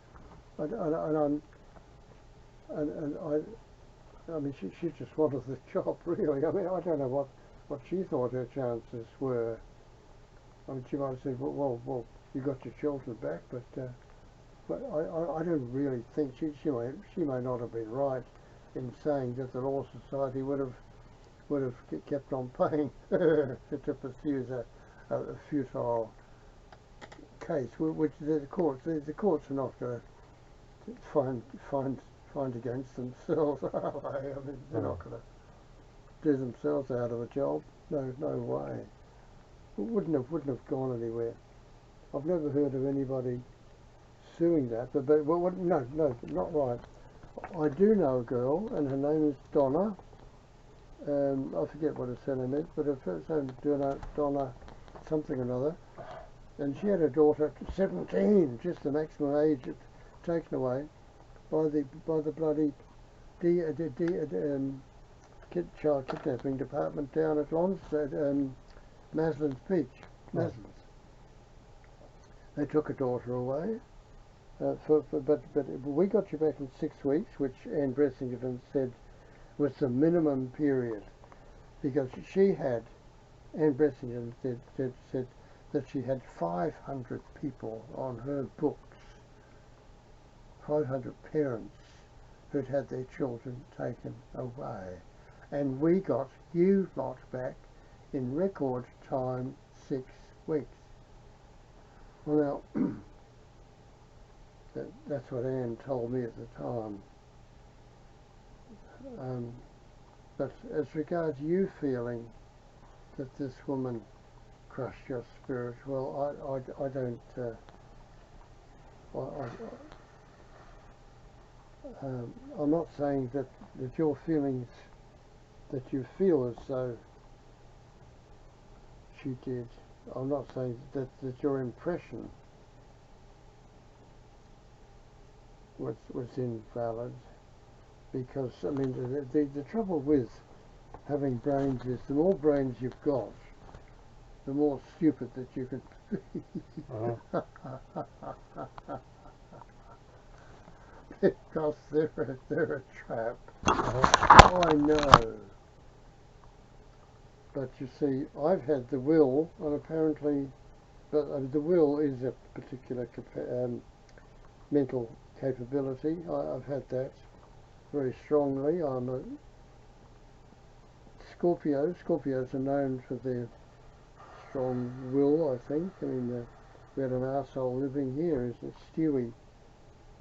A: I mean, she just wanted the job, really. I mean, I don't know what she thought her chances were. I mean, she might have said, well, you got your children back, but I don't really think she may not have been right in saying that the Law Society would have kept on paying her to pursue a futile case, which the courts are not going to find against themselves, are they? I mean, they're not going to do themselves out of a job. No way. It wouldn't have gone anywhere. I've never heard of anybody suing that, but no, not right. I do know a girl, and her name is Donna. I forget what her surname is, but her first name is Donna something or another. And she had a daughter at 17, just the maximum age, taken away by the bloody child kidnapping department down at Maslin's Beach. Maslin's. They took her daughter away. But we got you back in 6 weeks, which Anne Bressington said was the minimum period, because Anne Bressington said that she had 500 people on her books, 500 parents who'd had their children taken away, and we got you lot back in record time, 6 weeks. Well, now. That's what Anne told me at the time. But as regards you feeling that this woman crushed your spirit, well, I don't. I'm not saying that your feelings, that you feel as though she did. I'm not saying that your impression was invalid, because I mean the trouble with having brains is the more brains you've got, the more stupid that you could be. Because they're a trap. I know. But you see, I've had the will, and apparently, but the will is a particular mental capability. I've had that very strongly. I'm a Scorpio. Scorpios are known for their strong will, I think. I mean, we had an arsehole living here, isn't it? Stewie.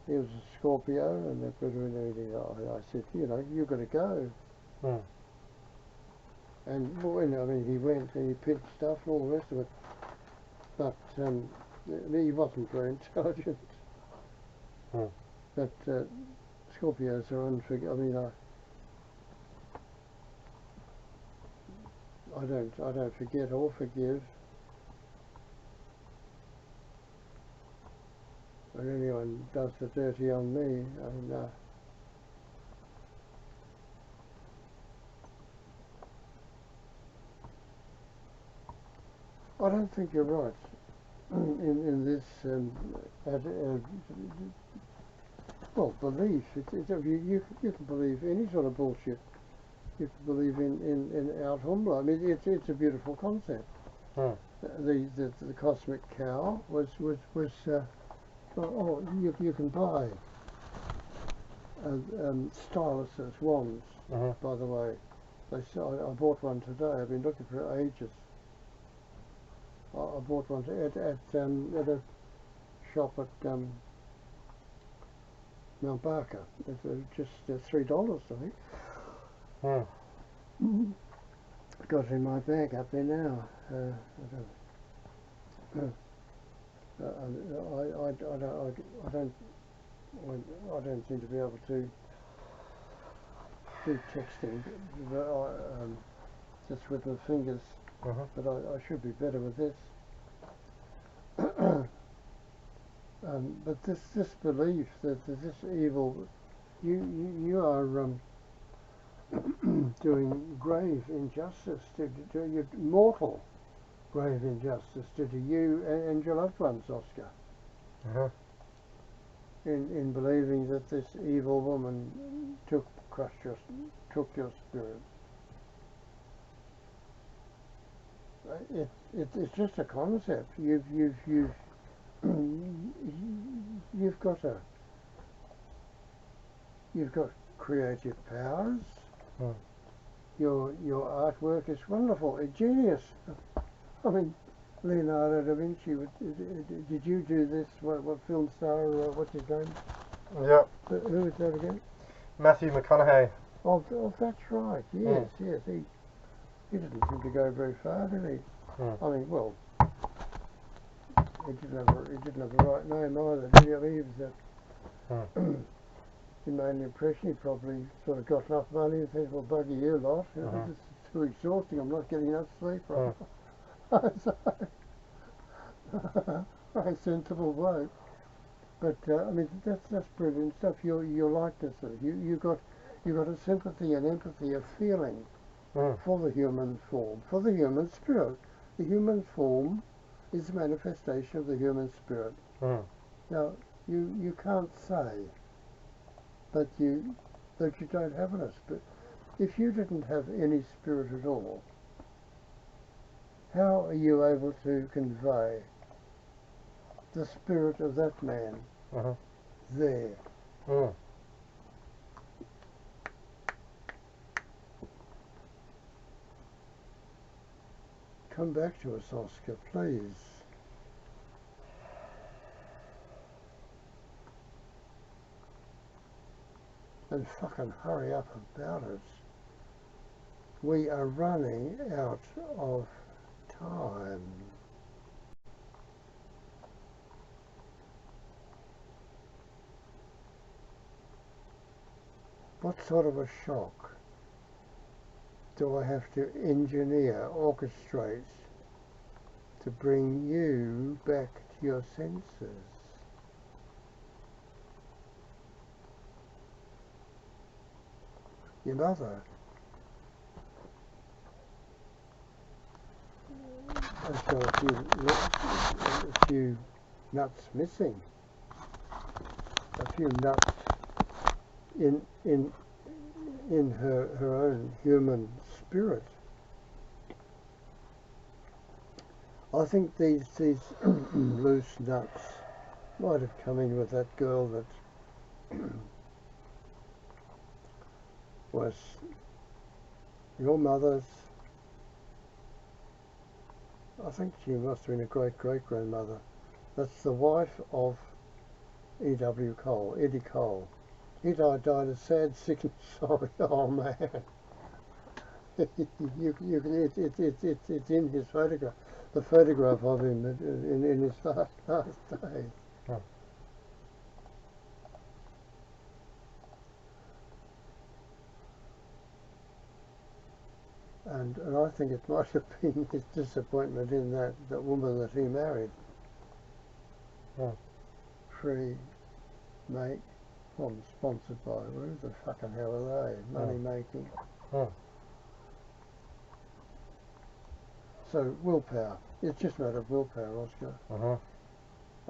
A: He was a Scorpio, and I said, you've got to go. And he went and he picked stuff and all the rest of it. But he wasn't very intelligent. But Scorpios are unforgiving. I don't forget or forgive. When anyone does the dirty on me, I don't think you're right in this belief. You can believe any sort of bullshit. You can believe in Alhambra. I mean, it's a beautiful concept. The cosmic cow was you can buy styluses, wands. By the way, I bought one today. I've been looking for it ages. I bought one at a shop at Mount Barker. It's just $3, I think. Got it in my bag up there now. I don't seem to be able to do texting, just with my fingers. But I should be better with this. But this belief that this evil, you are doing grave injustice to your mortal grave injustice to you and your loved ones, Oscar. In believing that this evil woman took your spirit. It's just a concept. You've got creative powers. Your artwork is wonderful. A genius. I mean, Leonardo da Vinci. Did you do this? What film star? What's his name?
B: Yep.
A: Who is that again?
B: Matthew McConaughey.
A: Oh, that's right. Yes. He didn't seem to go very far, did he? I mean, well, he didn't have the right name either, did he? I mean, he was he made an impression. He probably sort of got enough money and said, well, bugger you lot. This is too exhausting. I'm not getting enough sleep. Right? Very sensible bloke. But I mean, that's brilliant stuff. Your likenesses. You got a sympathy and empathy, a feeling for the human form, for the human spirit. The human form is a manifestation of the human spirit. Now, you can't say that you don't have a spirit. If you didn't have any spirit at all, how are you able to convey the spirit of that man there? Come back to us, Oscar, please. And fucking hurry up about it. We are running out of time. What sort of a shock do I have to engineer, orchestrate to bring you back to your senses? Your mother It's got a few nuts missing. A few nuts in her own human spirit. I think these loose nuts might have come in with that girl that was your mother's. I think she must have been a great-great-grandmother. That's the wife of E.W. Cole, Eddie Cole. He died a sad, sick and sorry old man. It's in his photograph, the photograph of him in his last days.
B: Oh.
A: And I think it might have been his disappointment in that woman that he married.
B: Oh.
A: Free, mate, sponsored by, who the fucking hell are they? Money making.
B: Oh.
A: So willpower. It's just a matter of willpower, Oscar.
B: Uh-huh.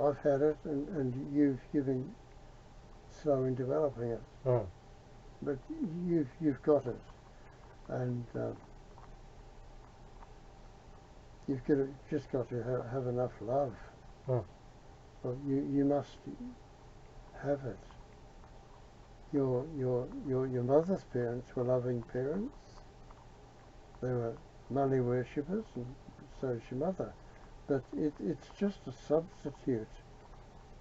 A: I've had it, and you've been slow in developing it.
B: Oh.
A: But you've got it, and you've just got to have enough love.
B: Oh.
A: Well, you must have it. Your mother's parents were loving parents. They were money worshippers, and so is your mother. But it's just a substitute.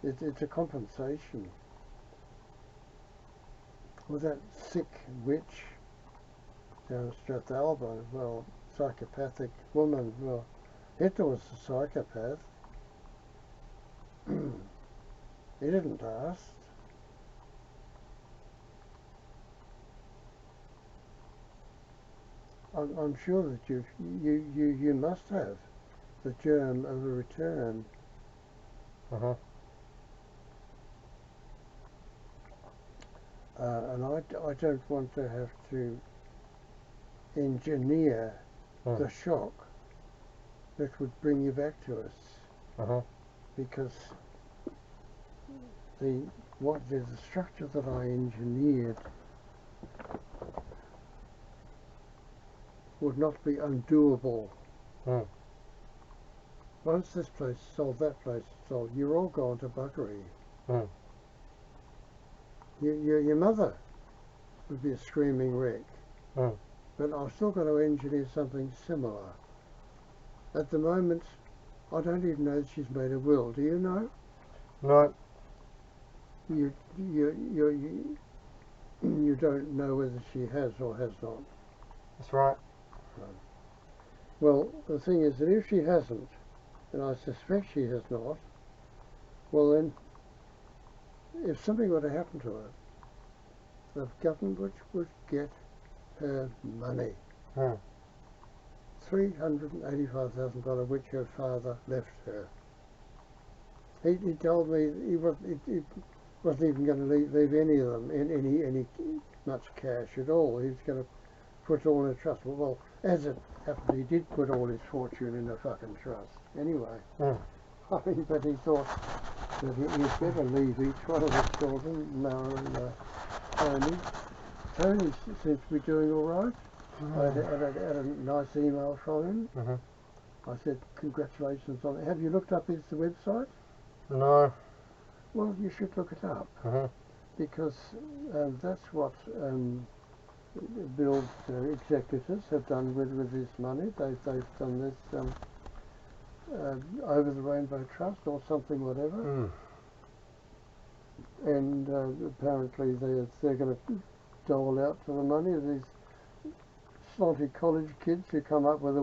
A: It's a compensation. With that sick witch down Strathalbyn, well, psychopathic woman, well, Hitler was a psychopath. He didn't ask. I'm sure that you must have the germ of a return.
B: Uh-huh.
A: And I don't want to have to engineer the shock that would bring you back to us.
B: Uh-huh.
A: Because the structure that I engineered would not be undoable.
B: Mm.
A: Once this place is sold, that place is sold, you're all gone to buggery.
B: Mm.
A: Your mother would be a screaming wreck.
B: Mm.
A: But I've still got to engineer something similar. At the moment, I don't even know that she's made a will. Do you know?
B: No.
A: You don't know whether she has or has not.
B: That's right.
A: Well, the thing is that if she hasn't, and I suspect she has not, well then, if something were to happen to her, the government would get her money.
B: Mm.
A: $385,000, which her father left her. He told me he wasn't even going to leave any of them any much cash at all. He was going to put it all in a trust. Well, as it happened, he did put all his fortune in a fucking trust. Anyway,
B: Mm.
A: I mean, but he thought that he'd better leave each one of his children, Mara and Tony. Tony seems to be doing all right. I had a nice email from him.
B: Mm-hmm.
A: I said, congratulations on it. Have you looked up his website?
B: No.
A: Well, you should look it up.
B: Mm-hmm.
A: Because that's what Bill's executors have done with his money. They've done this over the Rainbow Trust or something, whatever.
B: Mm.
A: And apparently they're going to dole out for the money of these slotty college kids who come up with a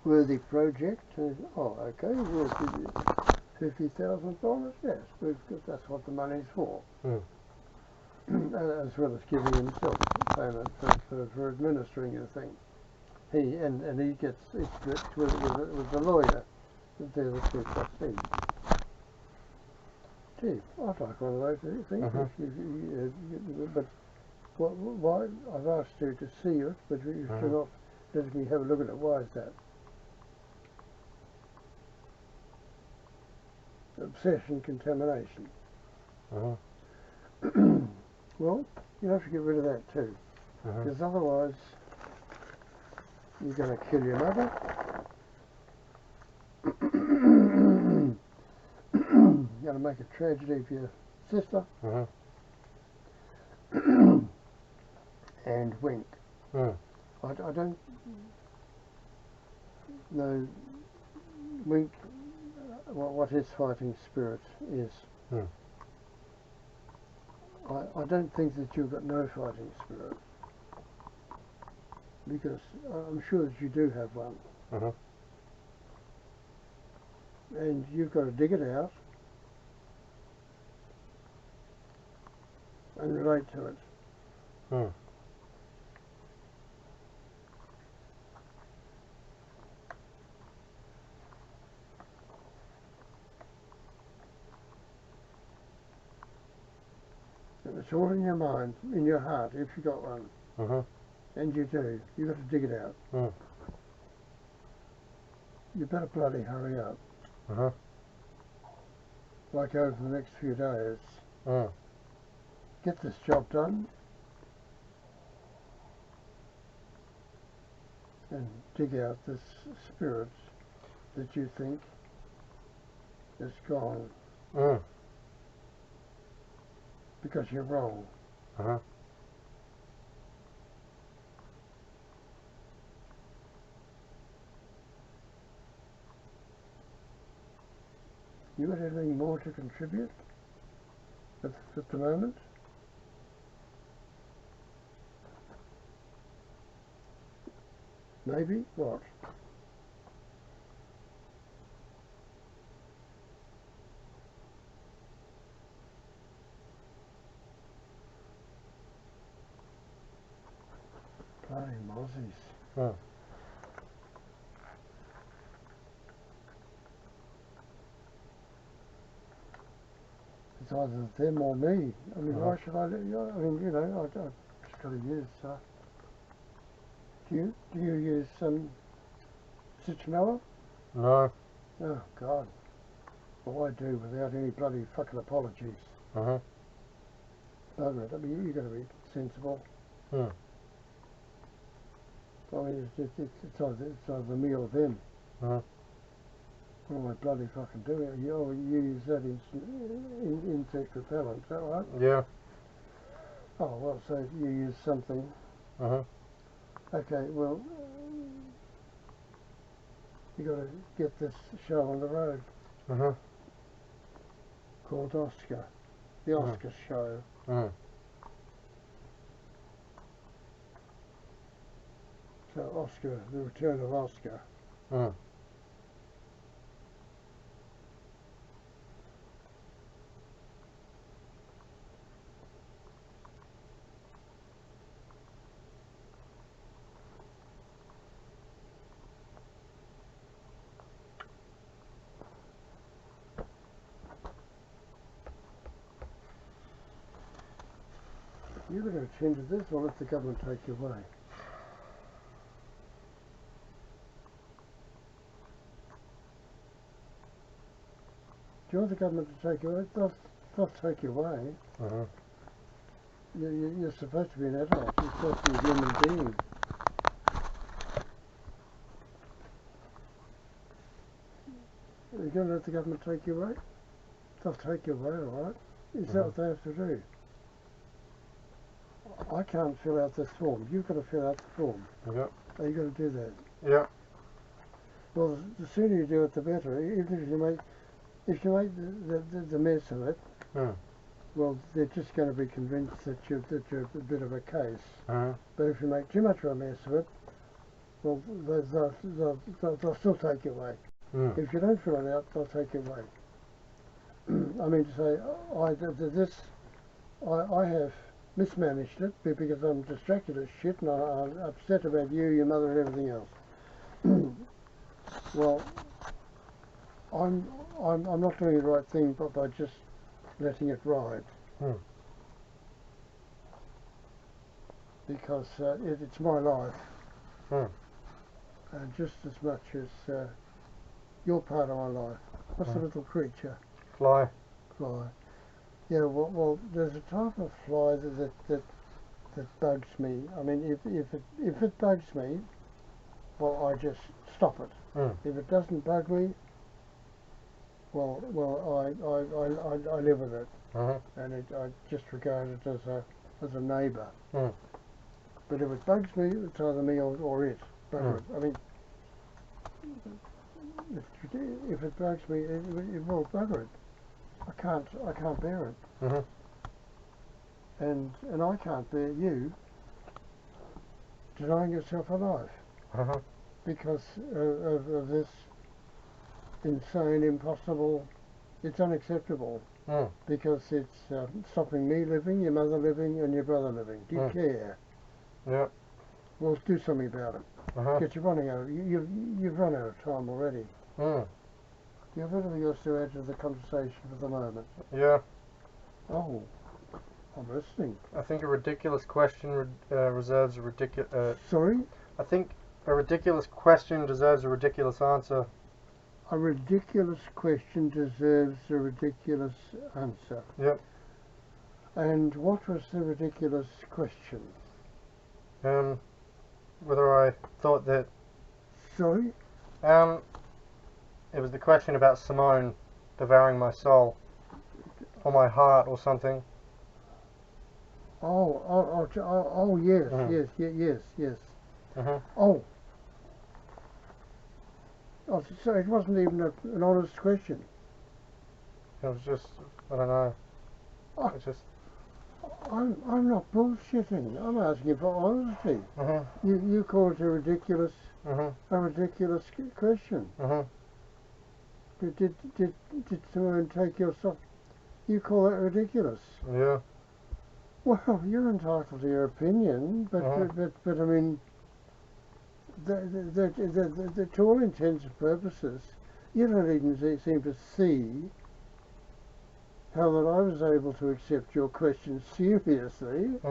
A: worthy project. Oh, okay, we'll give you $50,000. Yes, that's what the money's for.
B: Mm.
A: As well as giving himself payment for administering the thing. He gets it with the lawyer. They're the two trustees. Gee, I'd like one of those things.
B: Uh-huh.
A: But why? I've asked you to see it, but if you're not Let me have a look at it. Why is that? Obsession, contamination. Well, you have to get rid of that too, because otherwise you're going to kill your mother. You're going to make a tragedy for your sister. And Wink. I don't know Wink what his fighting spirit is. I don't think that you've got no fighting spirit, because I'm sure that you do have one. And you've got to dig it out and relate to it. And it's all in your mind, in your heart, if you got one. And you do. You've got to dig it out. You better bloody hurry up. Like over the next few days. Get this job done. And dig out this spirit that you think is gone. Because you're wrong. You got anything more to contribute at the moment? Maybe? What? Bloody mozzies. It's either them or me. I mean, why should I let you? I mean, you know, I've just got to use. Do you use citronella?
B: No.
A: Oh God. Well, I do without any bloody fucking apologies. Over it. I mean, you got to be sensible. I mean, it's either me or them. What am I bloody fucking doing? You use that insect repellent, is that right?
B: Yeah.
A: Oh, well, so you use something. Okay, well, you got to get this show on the road. Called Oscar. The Oscar Show. So Oscar, the return of Oscar. You're going to attend to this or let the government take you away? Do you want the government to take you away? They'll take you away. You're supposed to be an adult. You're supposed to be a human being. Are you going to let the government take you away? They'll take you away, all right? Is that what they have to do? I can't fill out this form. You've got to fill out the form.
B: Yep.
A: Are you going to do that?
B: Yep.
A: Well, the sooner you do it, the better. Even if you make the mess of it, well, they're just going to be convinced that you're a bit of a case. But if you make too much of a mess of it, well, they'll still take you away. If you don't fill it out, they'll take you away. I mean to say, I have mismanaged it because I'm distracted as shit and I'm upset about you, your mother, and everything else. Well, I'm not doing the right thing, but by just letting it ride. Because it's my life. just as much as you're part of my life. What's the little creature?
B: Fly.
A: Fly. Yeah, well, there's a type of fly that bugs me. I mean, if it bugs me, well, I just stop it.
B: Mm.
A: If it doesn't bug me, well, I live with it, and I just regard it as a neighbour.
B: Mm.
A: But if it bugs me, it's either me or it. Bugger it. I mean, if it bugs me, it will bugger it. I can't bear it.
B: Mm-hmm.
A: And I can't bear you denying yourself a life because of this insane, impossible. It's unacceptable because it's stopping me living, your mother living, and your brother living. Do you care?
B: Yeah.
A: Well, do something about it. Because you're running out. You've run out of time already.
B: Mm.
A: Do you have anything else to add to the conversation for the moment?
B: Yeah.
A: Oh, I'm listening.
B: I think a ridiculous question reserves a ridiculous.
A: Sorry?
B: I think a ridiculous question deserves a ridiculous answer.
A: A ridiculous question deserves a ridiculous answer.
B: Yep.
A: And what was the ridiculous question?
B: Whether I thought that.
A: Sorry?
B: It was the question about Simone devouring my soul, or my heart, or something.
A: Oh, yes, yes. Oh, so it wasn't even an honest question.
B: It was just, I don't know. It's just.
A: I'm not bullshitting. I'm asking for honesty. You call it a ridiculous question. Did Simone take your soul? You call that ridiculous?
B: Yeah.
A: Well, you're entitled to your opinion, but I mean, to all intents and purposes, you don't even seem to see how that I was able to accept your question seriously,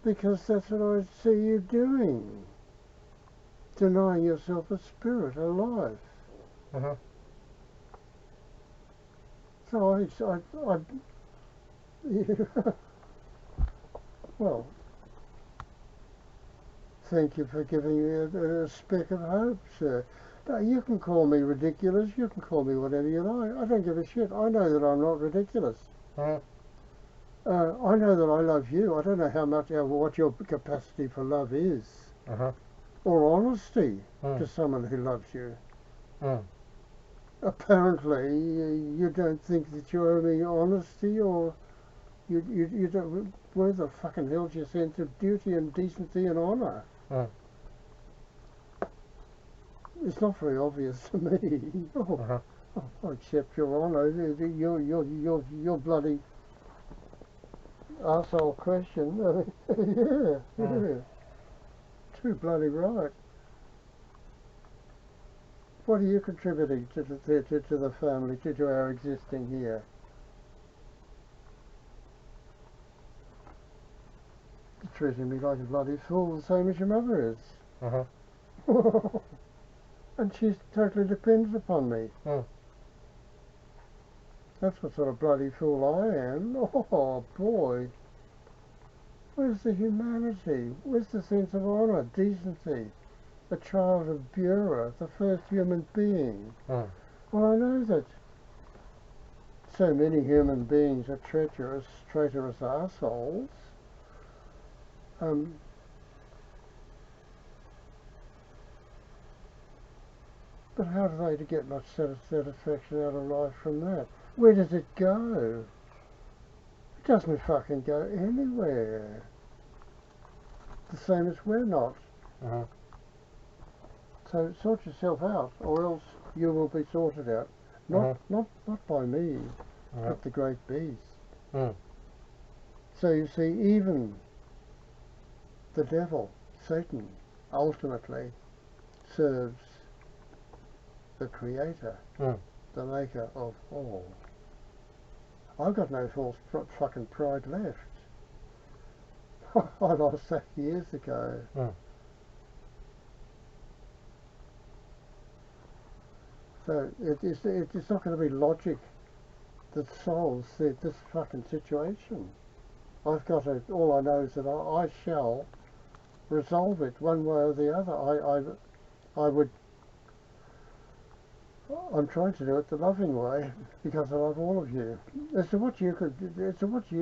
A: because that's what I see you doing, denying yourself a spirit, a life. So well, thank you for giving me a speck of hope, sir. Now, you can call me ridiculous, you can call me whatever you like. I don't give a shit. I know that I'm not ridiculous. I know that I love you. I don't know what your capacity for love is. Or honesty to someone who loves you. Apparently, you don't think that you owe me honesty, or you don't. Where the fucking hell's your sense of duty and decency and honour? It's not very obvious to me. I accept your honour. Your bloody arsehole question. Yeah. Too bloody right. What are you contributing to the family, to our existing here? You're treating me like a bloody fool, the same as your mother is. And she totally depends upon me. That's what sort of bloody fool I am. Oh boy. Where's the humanity? Where's the sense of honour, decency? The child of Bura, the first human being. Well, I know that so many human beings are traitorous arseholes. But how do they get much satisfaction out of life from that? Where does it go? It doesn't fucking go anywhere. The same as we're not. So sort yourself out, or else you will be sorted out. Not by me, but the great beast. So you see, even the devil, Satan, ultimately serves the creator, the maker of all. I've got no false fucking pride left. I lost that years ago. So it's not going to be logic that solves this fucking situation. I've got to, all I know is that I shall resolve it one way or the other. I'm trying to do it the loving way because I love all of you. As to what you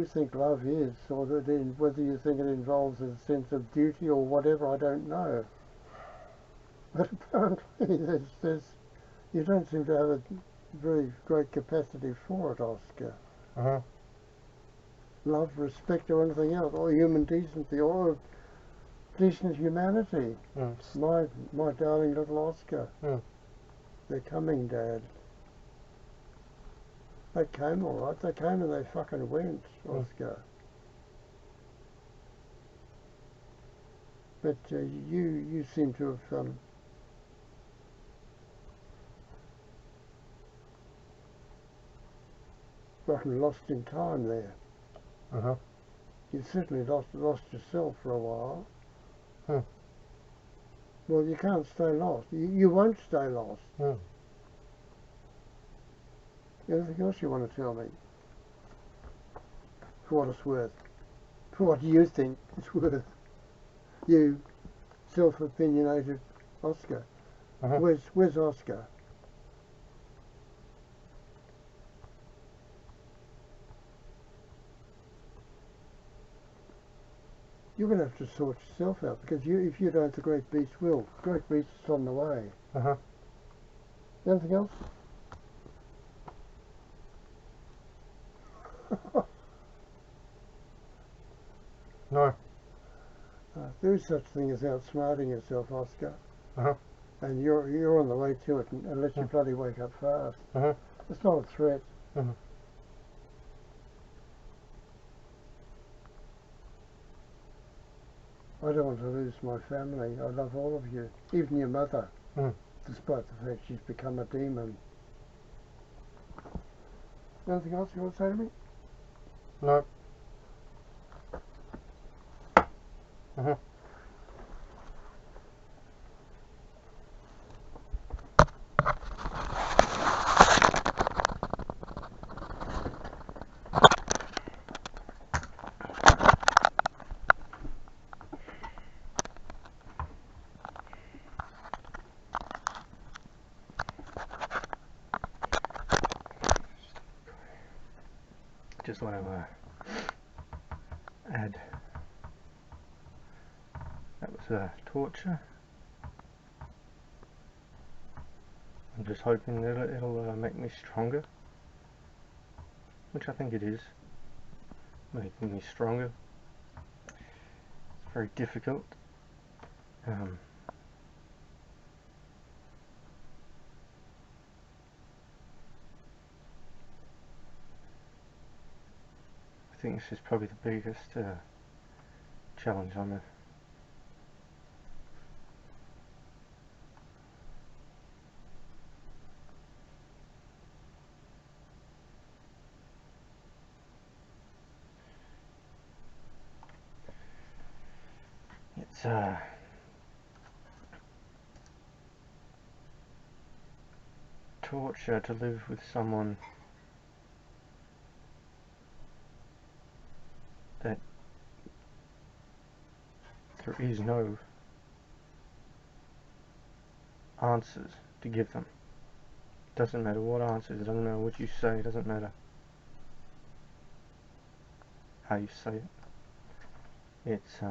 A: think love is, or whether you think it involves a sense of duty or whatever, I don't know. But apparently you don't seem to have a very great capacity for it, Oscar.
B: Uh-huh.
A: Love, respect, or anything else, or human decency, or decent humanity. My darling little Oscar. They're coming, Dad. They came all right. They came and they fucking went, Oscar. But you seem to have fucking lost in time there.
B: Uh-huh.
A: You certainly lost yourself for a while.
B: Hmm.
A: Well, you can't stay lost. You won't stay lost. Anything else you want to tell me? For what it's worth. For what you think it's worth. You self-opinionated Oscar.
B: Uh-huh.
A: Where's Oscar? You're going to have to sort yourself out because if you don't, the great beast will. The great beast is on the way.
B: Uh-huh.
A: Anything else?
B: No.
A: There is such thing as outsmarting yourself, Oscar.
B: Uh-huh.
A: And you're on the way to it unless you bloody wake up fast.
B: Uh-huh.
A: It's not a threat.
B: Uh-huh.
A: I don't want to lose my family. I love all of you. Even your mother. Despite the fact she's become a demon. Anything else you want to say to me?
B: No. Uh-huh. Just want to add that was torture. I'm just hoping that it'll make me stronger, which I think it is making me stronger. It's very difficult. I think this is probably the biggest challenge I'm in. It's torture to live with someone that there is no answers to give them. Doesn't matter what answers, it doesn't matter what you say, it doesn't matter how you say it. It's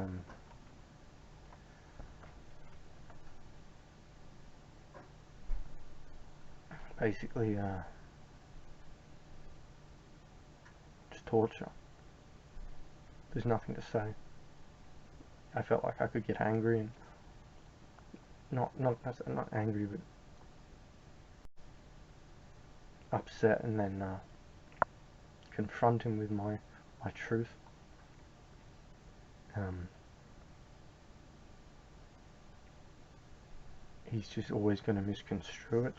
B: basically just torture. There's nothing to say. I felt like I could get angry and not angry, but upset, and then confront him with my truth. He's just always going to misconstrue it.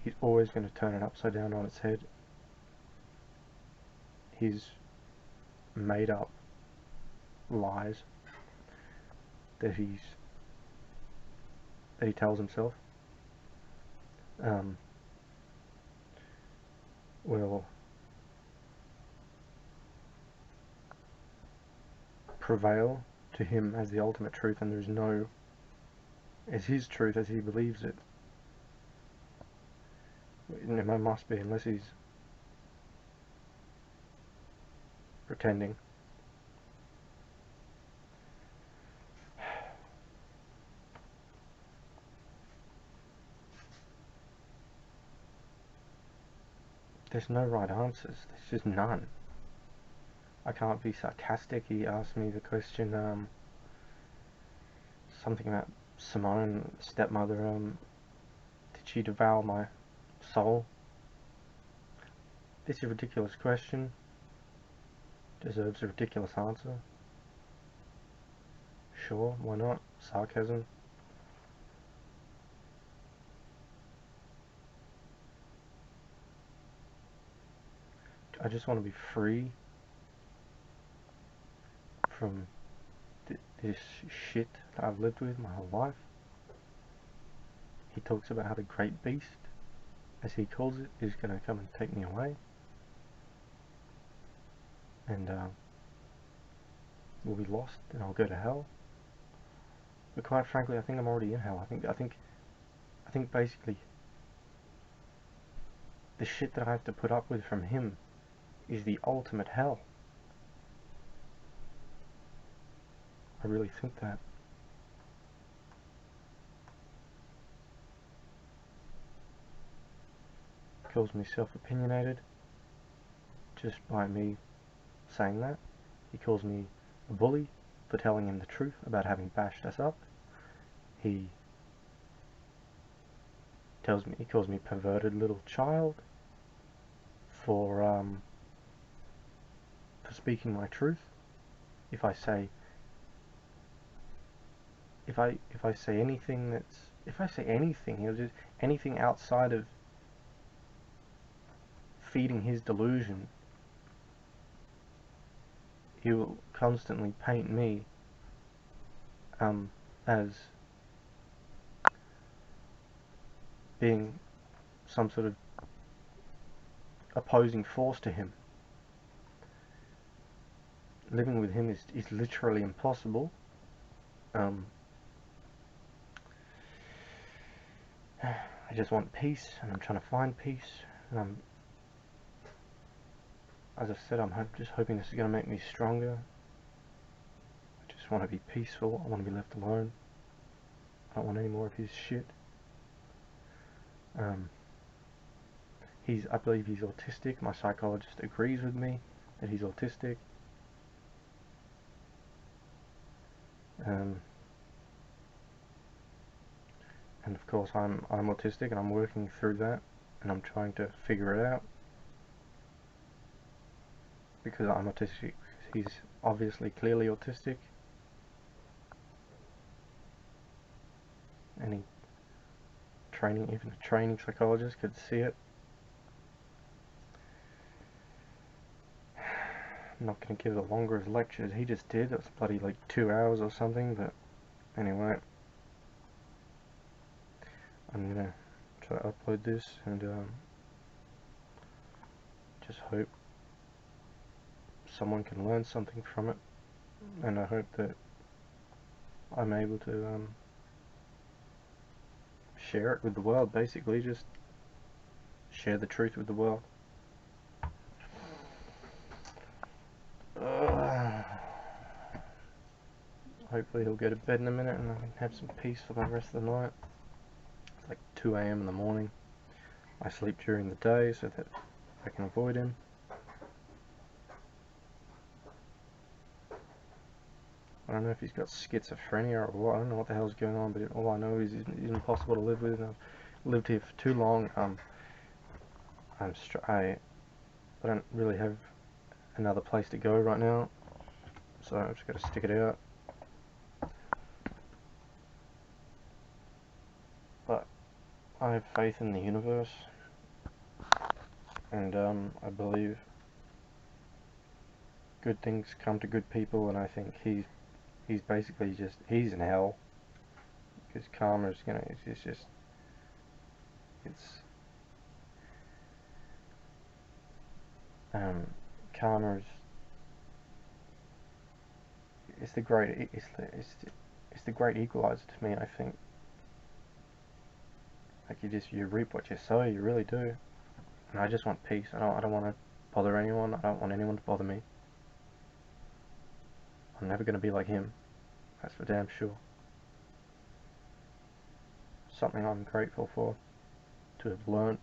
B: He's always going to turn it upside down on its head. His made up lies that he tells himself. will prevail to him as the ultimate truth, and there's no as his truth as he believes it. It must be, unless he's pretending. There's no right answers. There's just none. I can't be sarcastic. He asked me the question, something about Simone, stepmother, did she devour my soul? This is a ridiculous question. Deserves a ridiculous answer. Sure, why not? Sarcasm. I just want to be free from this shit that I've lived with my whole life. He talks about how the great beast, as he calls it, is going to come and take me away. And we'll be lost and I'll go to hell. But quite frankly, I think I'm already in hell. I think basically the shit that I have to put up with from him is the ultimate hell. I really think that. Calls me self-opinionated just by me saying that. He calls me a bully for telling him the truth about having bashed us up. He calls me perverted little child for speaking my truth. If I say anything he'll just anything outside of feeding his delusion, he will constantly paint me as being some sort of opposing force to him. Living with him is literally impossible. I just want peace, and I'm trying to find peace, and as I said, I'm just hoping this is going to make me stronger. I just want to be peaceful. I want to be left alone. I don't want any more of his shit. I believe he's autistic. My psychologist agrees with me that he's autistic. And of course I'm autistic, and I'm working through that, and I'm trying to figure it out. Because I'm autistic, he's obviously clearly autistic. Even a training psychologist could see it. I'm not going to give the longer of lectures he just did. It was bloody like 2 hours or something, but anyway. I'm going to try to upload this and just hope someone can learn something from it, and I hope that I'm able to share it with the world. Basically, just share the truth with the world. Hopefully he'll go to bed in a minute and I can have some peace for the rest of the night. It's like 2 AM in the morning. I sleep during the day so that I can avoid him. I don't know if he's got schizophrenia or what. I don't know what the hell's going on, but all I know is he's impossible to live with. And I've lived here for too long. I don't really have another place to go right now, so I've just got to stick it out. But I have faith in the universe, and I believe good things come to good people, and I think he's basically he's in hell, because karma's it's Karma is the great it's the great equalizer to me. I think like you reap what you sow. You really do. And I just want peace. I don't want to bother anyone. I don't want anyone to bother me. I'm never going to be like him. That's for damn sure. Something I'm grateful for, to have learned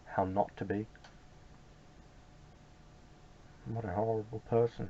B: how not to be. What a horrible person.